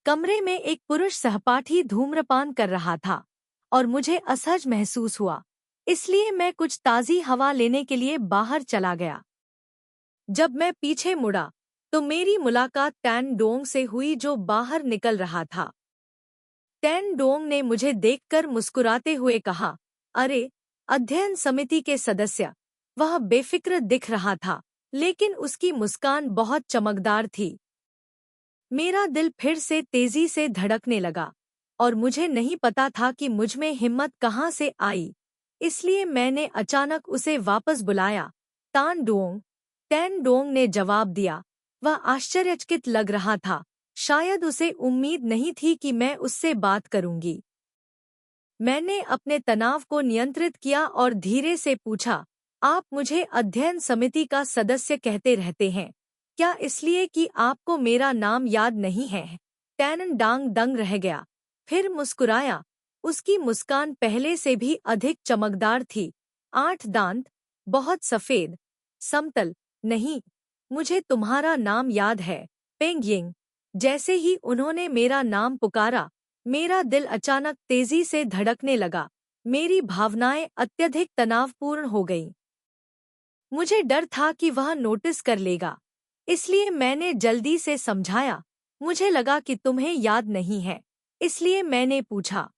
कमरे में एक पुरुष सहपाठी धूम्रपान कर रहा था, और मुझे असहज महसूस हुआ, इसलिए मैं कुछ ताज़ी हवा लेने के लिए बाहर चला गया। जब मैं पीछे मुड़ा, तो मेरी मुलाकात टैन डोंग से हुई, जो बाहर निकल रहा था। टैन डोंग ने मुझे देखकर मुस्कुराते हुए कहा, अरे, अध्ययन समिति के सदस्य। वह बेफिक्र दिख रहा था, लेकिन उसकी मुस्कान बहुत चमकदार थी। मेरा दिल फिर से तेजी से धड़कने लगा, और मुझे नहीं पता था कि मुझमें हिम्मत कहाँ से आई, इसलिए मैंने अचानक उसे वापस बुलाया, तान डोंग, टैन डोंग ने जवाब दिया। वह आश्चर्यचकित लग रहा था, शायद उसे उम्मीद नहीं थी कि मैं उससे बात करूंगी। मैंने अपने तनाव को नियंत्रित किया और धीरे से पूछा, आप मुझे अध्ययन समिति का सदस्य कहते रहते हैं, क्या इसलिए कि आपको मेरा नाम याद नहीं है? टैन डांग दंग रह गया, फिर मुस्कुराया। उसकी मुस्कान पहले से भी अधिक चमकदार थी। 8 दांत, बहुत सफेद, समतल। नहीं, मुझे तुम्हारा नाम याद है, पेंग यिंग। जैसे ही उन्होंने मेरा नाम पुकारा, मेरा दिल अचानक तेजी से धड़कने लगा। मेरी भावनाएं अत्यधिक तनावपूर्ण हो गईं। मुझे डर था कि वह नोटिस कर लेगा, इसलिए मैंने जल्दी से समझाया, मुझे लगा कि तुम्हें याद नहीं है, इसलिए मैंने पूछा।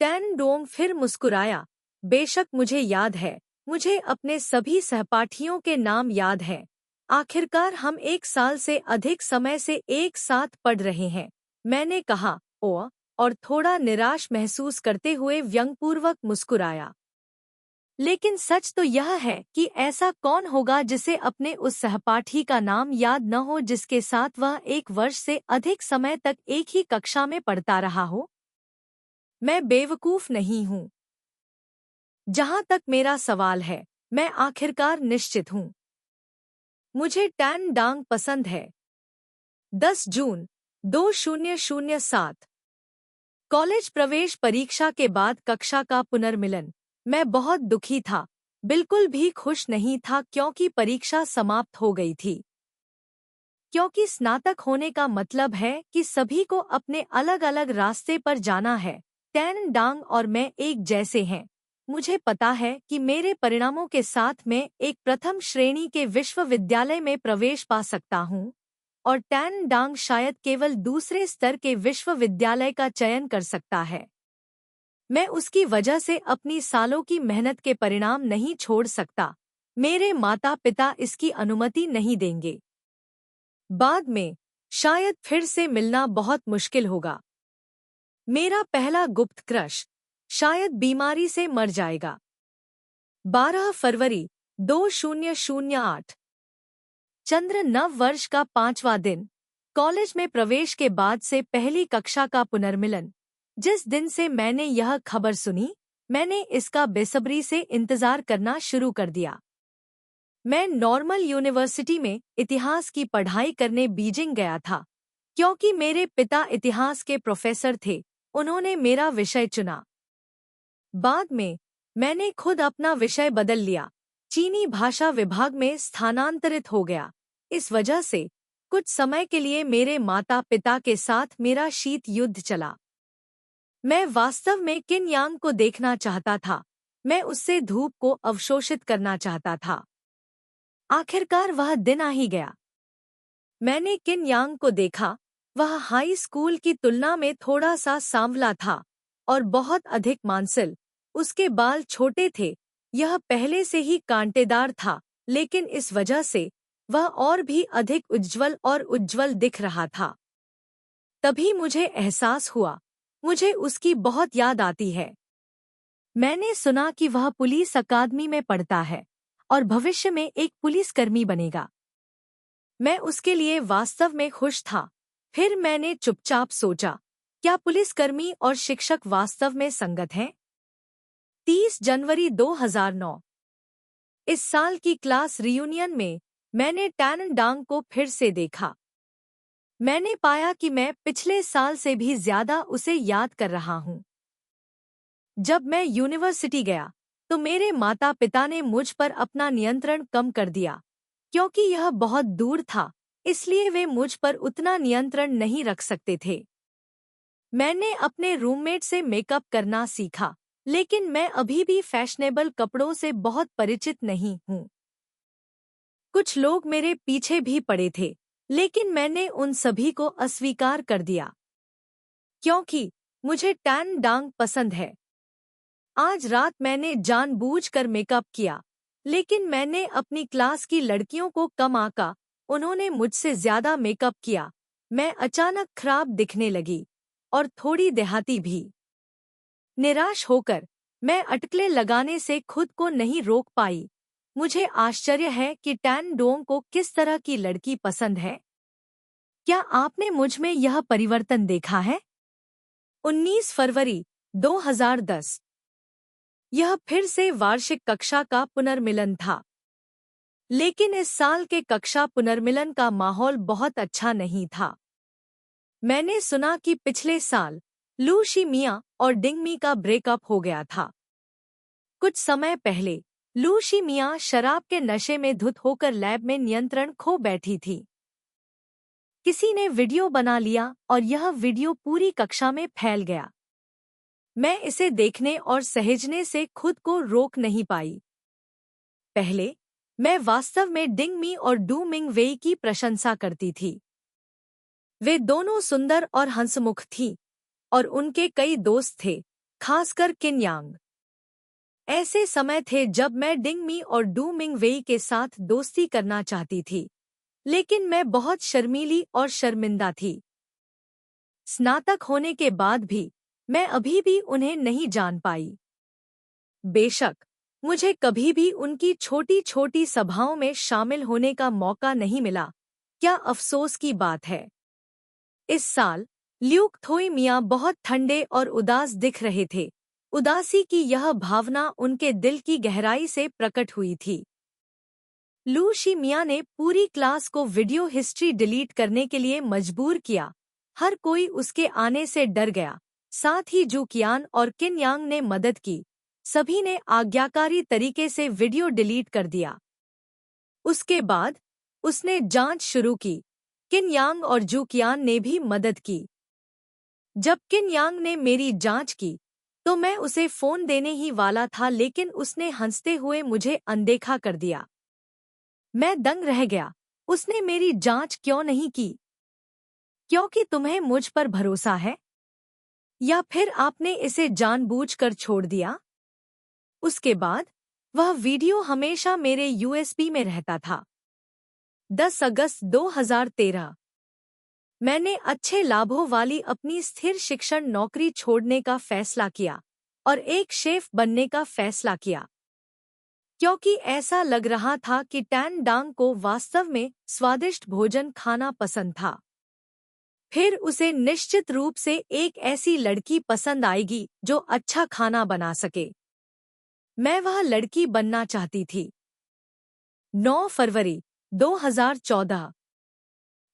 टैन डोंग फिर मुस्कुराया, बेशक मुझे याद है, मुझे अपने सभी सहपाठियों के नाम याद हैं। आखिरकार हम 1 साल से अधिक समय से एक साथ पढ़ रहे हैं। मैंने कहा, ओह, और थोड़ा निराश महसूस करते हुए व्यंग्यपूर्वक मुस्कुराया। लेकिन सच तो यह है कि ऐसा कौन होगा जिसे अपने उस सहपाठी का नाम याद न हो जिसके साथ वह 1 वर्ष से अधिक समय तक एक ही कक्षा में पढ़ता रहा हो? मैं बेवकूफ नहीं हूँ। जहाँ तक मेरा सवाल है, मैं आखिरकार निश्चित हूँ। मुझे टैन डांग पसंद है। 10 जून 2007। कॉलेज प्रवेश परीक्षा के बाद कक्षा का पुनर्मिलन। मैं बहुत दुखी था, बिल्कुल भी खुश नहीं था क्योंकि परीक्षा समाप्त हो गई थी। क्योंकि स्नातक होने का मतलब है कि सभी को अपने अलग-अलग रास्ते पर जाना है। टैन डांग और मैं एक जैसे हैं। मुझे पता है कि मेरे परिणामों के साथ मैं एक प्रथम श्रेणी के विश्वविद्यालय में प्रवेश पा सकता हूँ, और टैन डांग शायद केवल दूसरे स्तर के विश्वविद्यालय का चयन कर सकता है। मैं उसकी वजह से अपनी सालों की मेहनत के परिणाम नहीं छोड़ सकता। मेरे माता पिता इसकी अनुमति नहीं देंगे। बाद में शायद फिर से मिलना बहुत मुश्किल होगा। मेरा पहला गुप्त क्रश शायद बीमारी से मर जाएगा। 12 फरवरी 2008। चंद्र नव वर्ष का 5वां दिन। कॉलेज में प्रवेश के बाद से पहली कक्षा का पुनर्मिलन। जिस दिन से मैंने यह खबर सुनी, मैंने इसका बेसब्री से इंतजार करना शुरू कर दिया। मैं नॉर्मल यूनिवर्सिटी में इतिहास की पढ़ाई करने बीजिंग गया था, क्योंकि मेरे पिता इतिहास के प्रोफेसर थे। उन्होंने मेरा विषय चुना। बाद में मैंने खुद अपना विषय बदल लिया, चीनी भाषा विभाग में स्थानांतरित हो गया। इस वजह से कुछ समय के लिए मेरे माता पिता के साथ मेरा शीत युद्ध चला। मैं वास्तव में किन यांग को देखना चाहता था। मैं उससे धूप को अवशोषित करना चाहता था। आखिरकार वह दिन आ ही गया। मैंने किन यांग को देखा। वह हाई स्कूल की तुलना में थोड़ा सा सांवला था और बहुत अधिक मांसल। उसके बाल छोटे थे। यह पहले से ही कांटेदार था, लेकिन इस वजह से वह और भी अधिक उज्ज्वल और उज्ज्वल दिख रहा था। तभी मुझे एहसास हुआ, मुझे उसकी बहुत याद आती है। मैंने सुना कि वह पुलिस अकादमी में पढ़ता है और भविष्य में एक पुलिसकर्मी बनेगा। मैं उसके लिए वास्तव में खुश था। फिर मैंने चुपचाप सोचा, क्या पुलिसकर्मी और शिक्षक वास्तव में संगत हैं? 30 जनवरी 2009। इस साल की क्लास रियूनियन में मैंने टैन डांग को फिर से देखा। मैंने पाया कि मैं पिछले साल से भी ज्यादा उसे याद कर रहा हूँ। जब मैं यूनिवर्सिटी गया तो मेरे माता पिता ने मुझ पर अपना नियंत्रण कम कर दिया। क्योंकि यह बहुत दूर था, इसलिए वे मुझ पर उतना नियंत्रण नहीं रख सकते थे। मैंने अपने रूममेट से मेकअप करना सीखा, लेकिन मैं अभी भी फैशनेबल कपड़ों से बहुत परिचित नहीं हूँ। कुछ लोग मेरे पीछे भी पड़े थे, लेकिन मैंने उन सभी को अस्वीकार कर दिया, क्योंकि मुझे टैन डांग पसंद है। आज रात मैंने जानबूझकर मेकअप किया, लेकिन मैंने अपनी क्लास की लड़कियों को कम आंका। उन्होंने मुझसे ज्यादा मेकअप किया। मैं अचानक खराब दिखने लगी और थोड़ी देहाती भी। निराश होकर मैं अटकलें लगाने से खुद को नहीं रोक पाई। मुझे आश्चर्य है कि टैन डोंग को किस तरह की लड़की पसंद है। क्या आपने मुझ में यह परिवर्तन देखा है? 19 फरवरी 2010। यह फिर से वार्षिक कक्षा का पुनर्मिलन था। लेकिन इस साल के कक्षा पुनर्मिलन का माहौल बहुत अच्छा नहीं था। मैंने सुना कि पिछले साल लू शी मिया और डिंगमी का ब्रेकअप हो गया था। कुछ समय पहले लू शी मिया शराब के नशे में धुत होकर लैब में नियंत्रण खो बैठी थी। किसी ने वीडियो बना लिया और यह वीडियो पूरी कक्षा में फैल गया। मैं इसे देखने और सहेजने से खुद को रोक नहीं पाई। पहले मैं वास्तव में डिंगमी और डू मिंग वेई की प्रशंसा करती थी। वे दोनों सुंदर और हंसमुख थीं और उनके कई दोस्त थे, खासकर किन यांग। ऐसे समय थे जब मैं डिंगमी और डू मिंग वेई के साथ दोस्ती करना चाहती थी, लेकिन मैं बहुत शर्मीली और शर्मिंदा थी। स्नातक होने के बाद भी मैं अभी भी उन्हें नहीं जान पाई। बेशक मुझे कभी भी उनकी छोटी छोटी सभाओं में शामिल होने का मौका नहीं मिला। क्या अफसोस की बात है। इस साल ल्यूक थोई मिया बहुत ठंडे और उदास दिख रहे थे। उदासी की यह भावना उनके दिल की गहराई से प्रकट हुई थी। लू शी मिया ने पूरी क्लास को वीडियो हिस्ट्री डिलीट करने के लिए मजबूर किया। हर कोई उसके आने से डर गया। साथ ही जू कियान और किन यांग ने मदद की। सभी ने आज्ञाकारी तरीके से वीडियो डिलीट कर दिया। उसके बाद उसने जांच शुरू की। किन यांग और जू कियान ने भी मदद की। जब किन यांग ने मेरी जांच की तो मैं उसे फोन देने ही वाला था, लेकिन उसने हंसते हुए मुझे अनदेखा कर दिया। मैं दंग रह गया। उसने मेरी जांच क्यों नहीं की? क्योंकि तुम्हें मुझ पर भरोसा है? या फिर आपने इसे जानबूझकर छोड़ दिया? उसके बाद वह वीडियो हमेशा मेरे यूएसबी में रहता था। 10 अगस्त 2013। मैंने अच्छे लाभों वाली अपनी स्थिर शिक्षण नौकरी छोड़ने का फैसला किया और एक शेफ बनने का फैसला किया, क्योंकि ऐसा लग रहा था कि टैन डांग को वास्तव में स्वादिष्ट भोजन खाना पसंद था। फिर उसे निश्चित रूप से एक ऐसी लड़की पसंद आएगी जो अच्छा खाना बना सके। मैं वह लड़की बनना चाहती थी। 9 फरवरी 2014।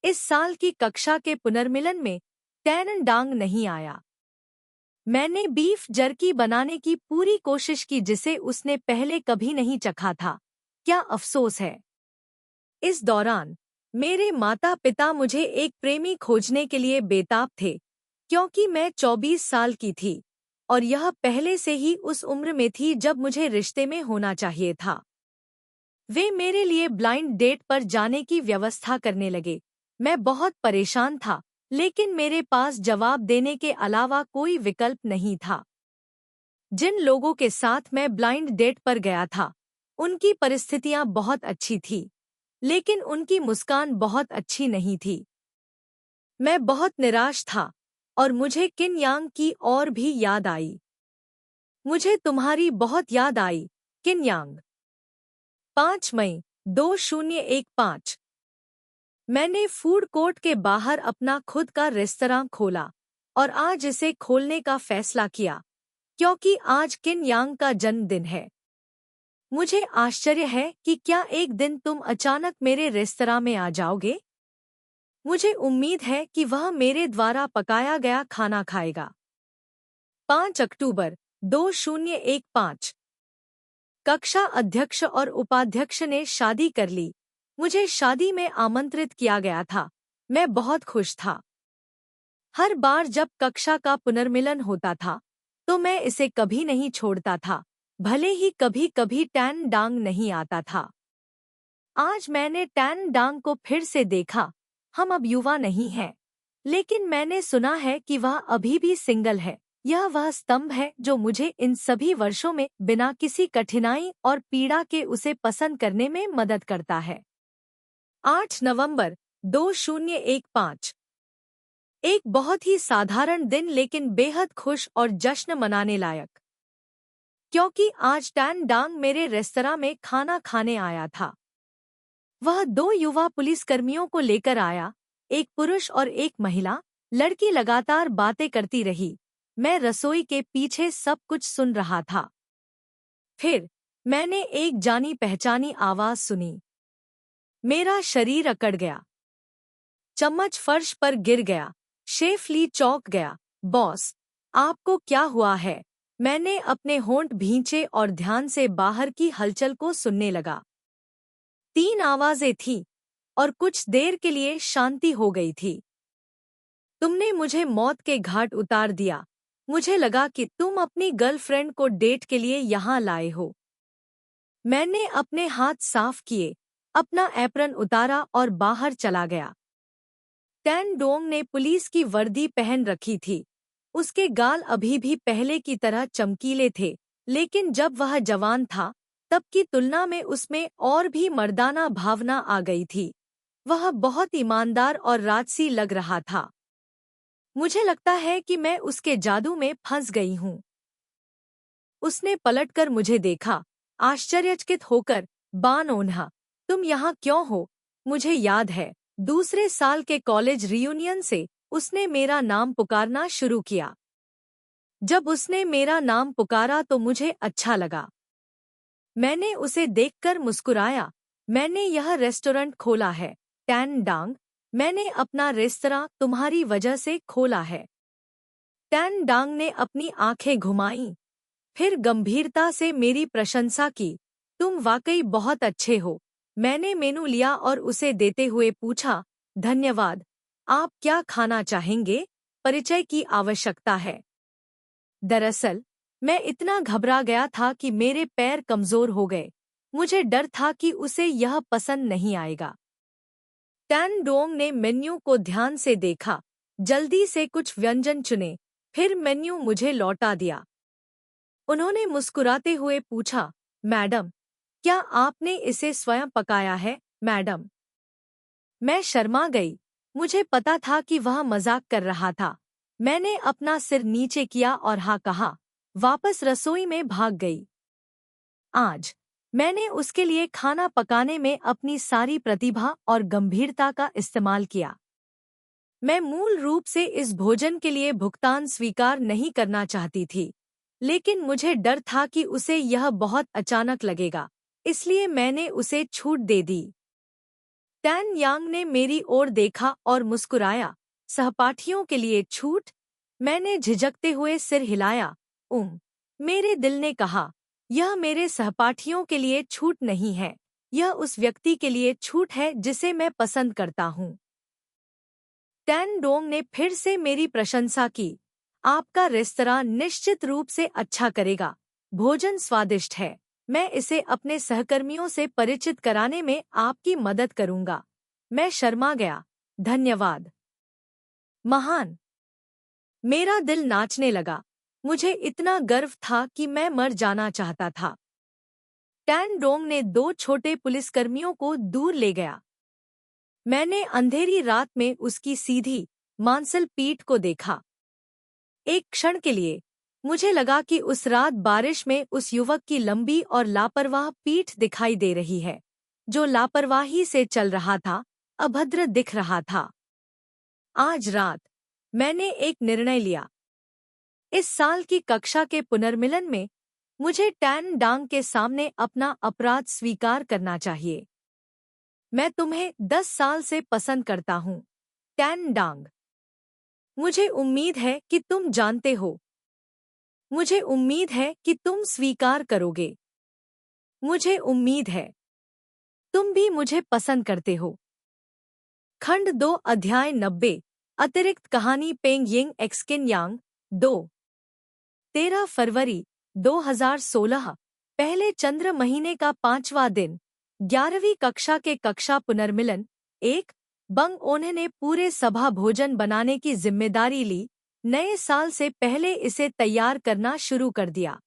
इस साल की कक्षा के पुनर्मिलन में टैन डांग नहीं आया। मैंने बीफ जर्की बनाने की पूरी कोशिश की जिसे उसने पहले कभी नहीं चखा था। क्या अफसोस है। इस दौरान मेरे माता पिता मुझे एक प्रेमी खोजने के लिए बेताब थे, क्योंकि मैं 24 साल की थी और यह पहले से ही उस उम्र में थी जब मुझे रिश्ते में होना चाहिए था। वे मेरे लिए ब्लाइंड डेट पर जाने की व्यवस्था करने लगे। मैं बहुत परेशान था, लेकिन मेरे पास जवाब देने के अलावा कोई विकल्प नहीं था। जिन लोगों के साथ मैं ब्लाइंड डेट पर गया था, उनकी परिस्थितियां बहुत अच्छी थी, लेकिन उनकी मुस्कान बहुत अच्छी नहीं थी। मैं बहुत निराश था और मुझे किन यांग की और भी याद आई। मुझे तुम्हारी बहुत याद आई, किन यांग। 5 मई 2015। मैंने फूड कोर्ट के बाहर अपना खुद का रेस्तरां खोला और आज इसे खोलने का फैसला किया, क्योंकि आज किन यांग का जन्मदिन है। मुझे आश्चर्य है कि क्या एक दिन तुम अचानक मेरे रेस्तरां में आ जाओगे। मुझे उम्मीद है कि वह मेरे द्वारा पकाया गया खाना खाएगा। 5 अक्टूबर 2015। कक्षा अध्यक्ष और उपाध्यक्ष ने शादी कर ली। मुझे शादी में आमंत्रित किया गया था। मैं बहुत खुश था। हर बार जब कक्षा का पुनर्मिलन होता था तो मैं इसे कभी नहीं छोड़ता था, भले ही कभी कभी टैन डांग नहीं आता था। आज मैंने टैन डांग को फिर से देखा। हम अब युवा नहीं हैं, लेकिन मैंने सुना है कि वह अभी भी सिंगल है। यह वह स्तंभ है जो मुझे इन सभी वर्षों में बिना किसी कठिनाई और पीड़ा के उसे पसंद करने में मदद करता है। 8 नवंबर 2015। एक बहुत ही साधारण दिन, लेकिन बेहद खुश और जश्न मनाने लायक। क्योंकि आज टैन डांग मेरे रेस्तरां में खाना खाने आया था। वह 2 युवा पुलिसकर्मियों को लेकर आया, एक पुरुष और एक महिला। लड़की लगातार बातें करती रही। मैं रसोई के पीछे सब कुछ सुन रहा था। फिर मैंने एक जानी पहचानी आवाज सुनी। मेरा शरीर अकड़ गया। चम्मच फर्श पर गिर गया। शेफ ली चौंक गया। बॉस, आपको क्या हुआ है? मैंने अपने होंठ भींचे और ध्यान से बाहर की हलचल को सुनने लगा। 3 आवाजें थीं और कुछ देर के लिए शांति हो गई थी। तुमने मुझे मौत के घाट उतार दिया। मुझे लगा कि तुम अपनी गर्लफ्रेंड को डेट के लिए यहाँ लाए हो। मैंने अपने हाथ साफ किए, अपना एप्रन उतारा और बाहर चला गया। टैन डोंग ने पुलिस की वर्दी पहन रखी थी। उसके गाल अभी भी पहले की तरह चमकीले थे, लेकिन जब वह जवान था तब की तुलना में उसमें और भी मर्दाना भावना आ गई थी। वह बहुत ईमानदार और राजसी लग रहा था। मुझे लगता है कि मैं उसके जादू में फंस गई हूँ। उसने पलटकर मुझे देखा, आश्चर्यचकित होकर। बान ओन्हा, तुम यहाँ क्यों हो? मुझे याद है, दूसरे साल के कॉलेज रियूनियन से उसने मेरा नाम पुकारना शुरू किया। जब उसने मेरा नाम पुकारा तो मुझे अच्छा लगा। मैंने उसे देखकर मुस्कुराया। मैंने यह रेस्टोरेंट खोला है, टैन डांग। मैंने अपना रेस्तरां तुम्हारी वजह से खोला है। टैन डांग ने अपनी आंखें घुमाईं, फिर गंभीरता से मेरी प्रशंसा की। तुम वाकई बहुत अच्छे हो। मैंने मेनू लिया और उसे देते हुए पूछा, धन्यवाद। आप क्या खाना चाहेंगे? परिचय की आवश्यकता है। दरअसल मैं इतना घबरा गया था कि मेरे पैर कमजोर हो गए। मुझे डर था कि उसे यह पसंद नहीं आएगा। टैन डोंग ने मेन्यू को ध्यान से देखा, जल्दी से कुछ व्यंजन चुने, फिर मेन्यू मुझे लौटा दिया। उन्होंने मुस्कुराते हुए पूछा, मैडम, क्या आपने इसे स्वयं पकाया है? मैडम, मैं शर्मा गई। मुझे पता था कि वह मजाक कर रहा था। मैंने अपना सिर नीचे किया और हाँ कहा, वापस रसोई में भाग गई। आज मैंने उसके लिए खाना पकाने में अपनी सारी प्रतिभा और गंभीरता का इस्तेमाल किया। मैं मूल रूप से इस भोजन के लिए भुगतान स्वीकार नहीं करना चाहती थी, लेकिन मुझे डर था कि उसे यह बहुत अचानक लगेगा, इसलिए मैंने उसे छूट दे दी। टैन यांग ने मेरी ओर देखा और मुस्कुराया। सहपाठियों के लिए छूट? मैंने झिझकते हुए सिर हिलाया। मेरे दिल ने कहा, यह मेरे सहपाठियों के लिए छूट नहीं है, यह उस व्यक्ति के लिए छूट है जिसे मैं पसंद करता हूँ। टैन डोंग ने फिर से मेरी प्रशंसा की। आपका रेस्तरां निश्चित रूप से अच्छा करेगा। भोजन स्वादिष्ट है। मैं इसे अपने सहकर्मियों से परिचित कराने में आपकी मदद करूंगा। मैं शर्मा गया। धन्यवाद। महान। मेरा दिल नाचने लगा। मुझे इतना गर्व था कि मैं मर जाना चाहता था। टैन डोंग ने 2 छोटे पुलिसकर्मियों को दूर ले गया। मैंने अंधेरी रात में उसकी सीधी, मांसल पीठ को देखा। एक क्षण के लिए मुझे लगा कि उस रात बारिश में उस युवक की लंबी और लापरवाह पीठ दिखाई दे रही है, जो लापरवाही से चल रहा था, अभद्र दिख रहा था। आज रात मैंने एक निर्णय लिया। इस साल की कक्षा के पुनर्मिलन में मुझे टैन डांग के सामने अपना अपराध स्वीकार करना चाहिए। मैं तुम्हें 10 साल से पसंद करता हूँ, टैन डांग। मुझे उम्मीद है कि तुम जानते हो। मुझे उम्मीद है कि तुम स्वीकार करोगे। मुझे उम्मीद है तुम भी मुझे पसंद करते हो। खंड 2 अध्याय 90 अतिरिक्त कहानी पेंग यिंग एक्सकिन यांग 2 13 फरवरी 2016 पहले चंद्र महीने का 5वां दिन 11वीं कक्षा के कक्षा पुनर्मिलन 1 बंग ओन्हे ने पूरे सभा भोजन बनाने की जिम्मेदारी ली। नए साल से पहले इसे तैयार करना शुरू कर दिया।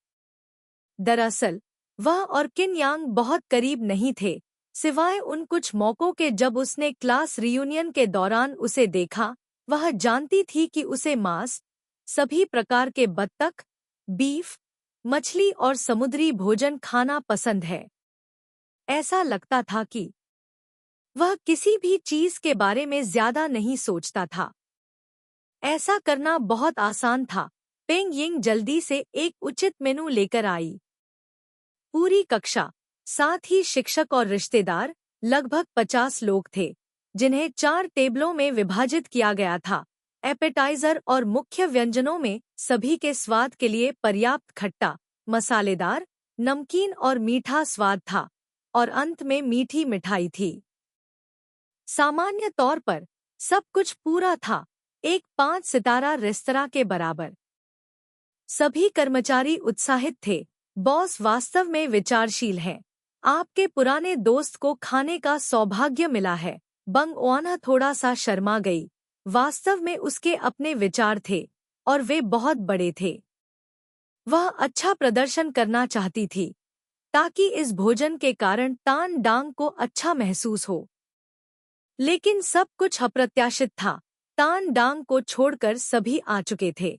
दरअसल वह और किन यांग बहुत करीब नहीं थे, सिवाय उन कुछ मौकों के जब उसने क्लास रियूनियन के दौरान उसे देखा। वह जानती थी कि उसे मांस, सभी प्रकार के बत्तख, बीफ, मछली और समुद्री भोजन खाना पसंद है। ऐसा लगता था कि वह किसी भी चीज के बारे में ज्यादा नहीं सोचता था। ऐसा करना बहुत आसान था। पेंग यिंग जल्दी से एक उचित मेनू लेकर आई। पूरी कक्षा, साथ ही शिक्षक और रिश्तेदार, लगभग 50 लोग थे, जिन्हें 4 टेबलों में विभाजित किया गया था। एपेटाइजर और मुख्य व्यंजनों में सभी के स्वाद के लिए पर्याप्त खट्टा, मसालेदार, नमकीन और मीठा स्वाद था, और अंत में मीठी मिठाई थी। सामान्य तौर पर सब कुछ पूरा था, एक 5 सितारा रेस्तरां के बराबर। सभी कर्मचारी उत्साहित थे। बॉस वास्तव में विचारशील है। आपके पुराने दोस्त को खाने का सौभाग्य मिला है। बंग ओआना थोड़ा सा शर्मा गई। वास्तव में उसके अपने विचार थे, और वे बहुत बड़े थे। वह अच्छा प्रदर्शन करना चाहती थी, ताकि इस भोजन के कारण तान डांग को अच्छा महसूस हो। लेकिन सब कुछ अप्रत्याशित था। तान डांग को छोड़कर सभी आ चुके थे।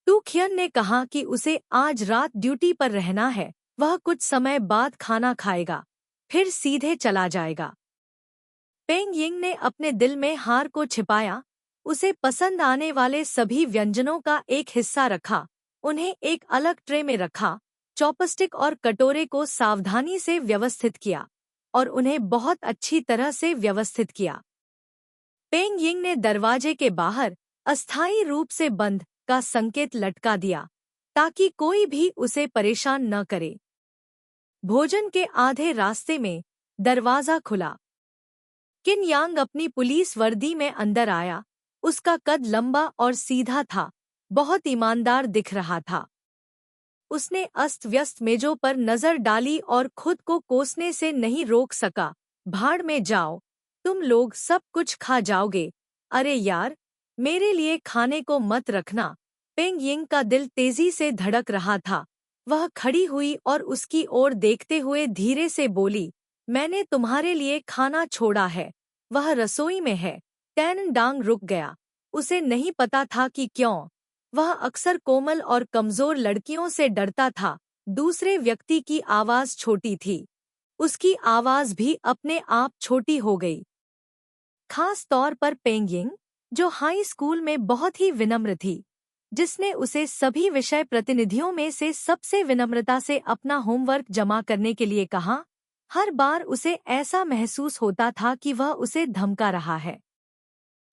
टू खियन ने कहा कि उसे आज रात ड्यूटी पर रहना है। वह कुछ समय बाद खाना खाएगा, फिर सीधे चला जाएगा। पेंग यिंग ने अपने दिल में हार को छिपाया। उसे पसंद आने वाले सभी व्यंजनों का एक हिस्सा रखा, उन्हें एक अलग ट्रे में रखा, चॉपस्टिक और कटोरे को सावधानी से व्यवस्थित किया, और उन्हें बहुत अच्छी तरह से व्यवस्थित किया। पेंग यिंग ने दरवाजे के बाहर अस्थायी रूप से बंद का संकेत लटका दिया, ताकि कोई भी उसे परेशान न करे। भोजन के आधे रास्ते में दरवाजा खुला। किन यांग अपनी पुलिस वर्दी में अंदर आया। उसका कद लंबा और सीधा था, बहुत ईमानदार दिख रहा था। उसने अस्त व्यस्त मेजों पर नजर डाली और खुद को कोसने से नहीं रोक सका। भाड़ में जाओ, तुम लोग सब कुछ खा जाओगे। अरे यार, मेरे लिए खाने को मत रखना। पेंग यिंग का दिल तेजी से धड़क रहा था। वह खड़ी हुई और उसकी ओर देखते हुए धीरे से बोली, मैंने तुम्हारे लिए खाना छोड़ा है, वह रसोई में है। टैन डांग रुक गया। उसे नहीं पता था कि क्यों। वह अक्सर कोमल और कमजोर लड़कियों से डरता था। दूसरे व्यक्ति की आवाज छोटी थी। उसकी आवाज भी अपने आप छोटी हो गई। खास तौर पर पेंग यिंग, जो हाई स्कूल में बहुत ही विनम्र थी, जिसने उसे सभी विषय प्रतिनिधियों में से सबसे विनम्रता से अपना होमवर्क जमा करने के लिए कहा। हर बार उसे ऐसा महसूस होता था कि वह उसे धमका रहा है।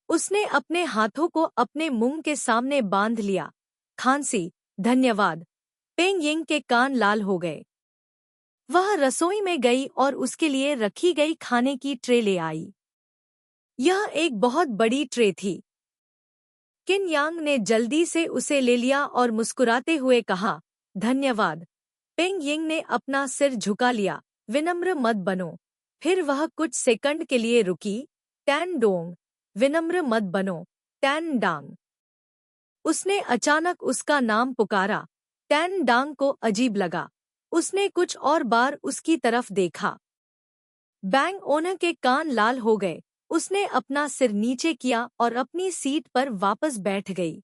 उसने अपने हाथों को अपने मुंह के सामने बांध लिया। खांसी, धन्यवाद। पेंग यिंग के कान लाल हो गए। वह रसोई में गई और उसके लिए रखी गई खाने की ट्रे ले आई। यह एक बहुत बड़ी ट्रे थी। किन यांग ने जल्दी से उसे ले लिया और मुस्कुराते हुए कहा, धन्यवाद। पेंग यिंग ने अपना सिर झुका लिया, विनम्र मत बनो। फिर वह कुछ सेकंड के लिए रुकी। टैन डोंग, विनम्र मत बनो। टैन डांग। उसने अचानक उसका नाम पुकारा। टैन डांग को अजीब लगा। उसने कुछ और बार उसकी तरफ देखा। बैंग ओनर के कान लाल हो गए। उसने अपना सिर नीचे किया और अपनी सीट पर वापस बैठ गई।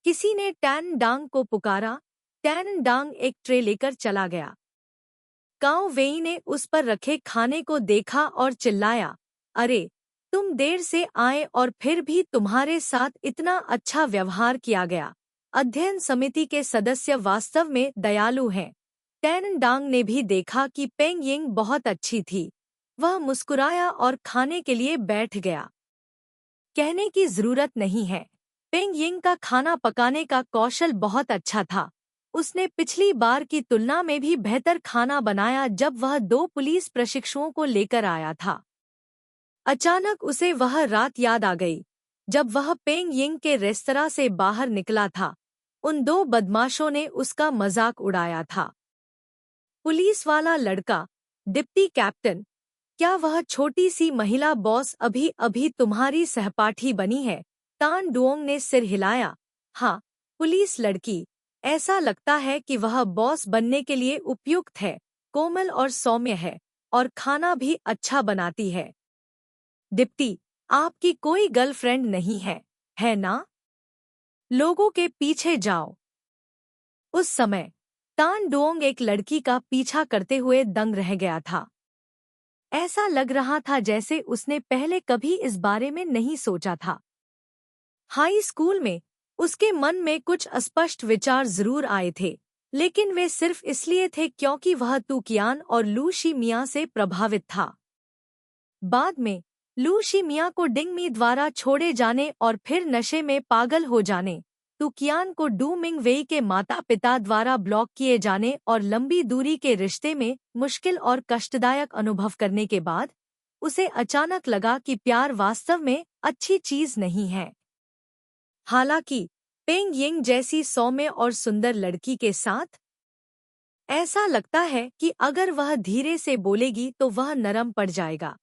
किसी ने टैन डांग को पुकारा। टैन डांग एक ट्रे लेकर चला गया। काओ वेई ने उस पर रखे खाने को देखा और चिल्लाया, अरे, तुम देर से आए और फिर भी तुम्हारे साथ इतना अच्छा व्यवहार किया गया। अध्ययन समिति के सदस्य वास्तव में दयालु हैं। टैन डांग ने भी देखा कि पेंग यिंग बहुत अच्छी थी। वह मुस्कुराया और खाने के लिए बैठ गया। कहने की जरूरत नहीं है, पेंग यिंग का खाना पकाने का कौशल बहुत अच्छा था। उसने पिछली बार की तुलना में भी बेहतर खाना बनाया जब वह 2 पुलिस प्रशिक्षुओं को लेकर आया था। अचानक उसे वह रात याद आ गई, जब वह पेंग यिंग के रेस्तरां से बाहर निकला था। उन 2 बदमाशों ने उसका मजाक उड़ाया था। पुलिस वाला लड़का, डिप्टी कैप्टन, क्या वह छोटी सी महिला बॉस अभी अभी तुम्हारी सहपाठी बनी है? तान डुओंग ने सिर हिलाया। हाँ, पुलिस लड़की। ऐसा लगता है कि वह बॉस बनने के लिए उपयुक्त है, कोमल और सौम्य है, और खाना भी अच्छा बनाती है। डिप्टी, आपकी कोई गर्लफ्रेंड नहीं है ना? लोगों के पीछे जाओ। उस समय तान डोंग एक लड़की का पीछा करते हुए दंग रह गया था। ऐसा लग रहा था जैसे उसने पहले कभी इस बारे में नहीं सोचा था। हाई स्कूल में उसके मन में कुछ अस्पष्ट विचार जरूर आए थे, लेकिन वे सिर्फ इसलिए थे क्योंकि वह तुकियान और लू शी मिया से प्रभावित था। बाद में लू शी मिया को डिंगमी द्वारा छोड़े जाने और फिर नशे में पागल हो जाने, तुकियान को डू मिंग वेई के माता पिता द्वारा ब्लॉक किए जाने और लंबी दूरी के रिश्ते में मुश्किल और कष्टदायक अनुभव करने के बाद उसे अचानक लगा कि प्यार वास्तव में अच्छी चीज नहीं है। हालांकि पेंग यिंग जैसी सौम्य और सुंदर लड़की के साथ ऐसा लगता है कि अगर वह धीरे से बोलेगी तो वह नरम पड़ जाएगा।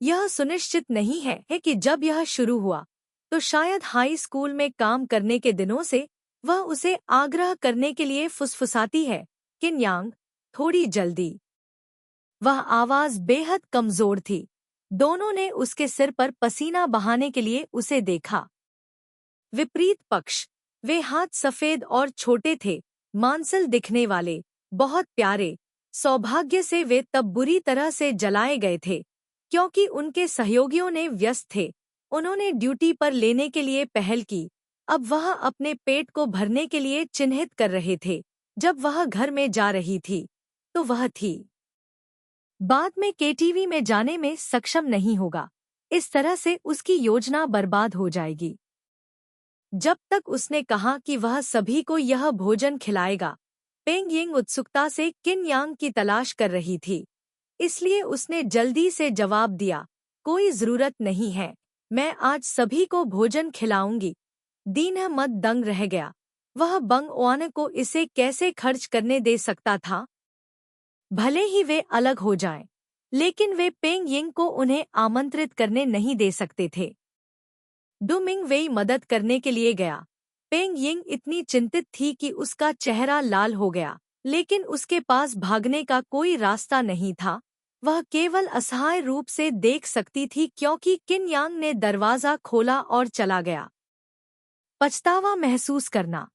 यह सुनिश्चित नहीं है कि जब यह शुरू हुआ तो शायद हाई स्कूल में काम करने के दिनों से वह उसे आग्रह करने के लिए फुसफुसाती है, किन यांग, थोड़ी जल्दी। वह आवाज बेहद कमजोर थी। दोनों ने उसके सिर पर पसीना बहाने के लिए उसे देखा। विपरीत पक्ष, वे हाथ सफेद और छोटे थे, मांसल दिखने वाले, बहुत प्यारे। सौभाग्य से वे तब बुरी तरह से जलाए गए थे क्योंकि उनके सहयोगियों ने व्यस्त थे। उन्होंने ड्यूटी पर लेने के लिए पहल की। अब वह अपने पेट को भरने के लिए चिन्हित कर रहे थे। जब वह घर में जा रही थी तो वह थी बाद में केटीवी में जाने में सक्षम नहीं होगा। इस तरह से उसकी योजना बर्बाद हो जाएगी। जब तक उसने कहा कि वह सभी को यह भोजन खिलाएगा, पेंग यिंग उत्सुकता से किन यांग की तलाश कर रही थी। इसलिए उसने जल्दी से जवाब दिया, कोई जरूरत नहीं है, मैं आज सभी को भोजन खिलाऊंगी। दीन मत दंग रह गया। वह बंग ओआन को इसे कैसे खर्च करने दे सकता था? भले ही वे अलग हो जाएं, लेकिन वे पेंग यिंग को उन्हें आमंत्रित करने नहीं दे सकते थे। डू मिंग वेई मदद करने के लिए गया। पेंग यिंग इतनी चिंतित थी कि उसका चेहरा लाल हो गया, लेकिन उसके पास भागने का कोई रास्ता नहीं था। वह केवल असहाय रूप से देख सकती थी क्योंकि किन यांग ने दरवाजा खोला और चला गया। पछतावा महसूस करना।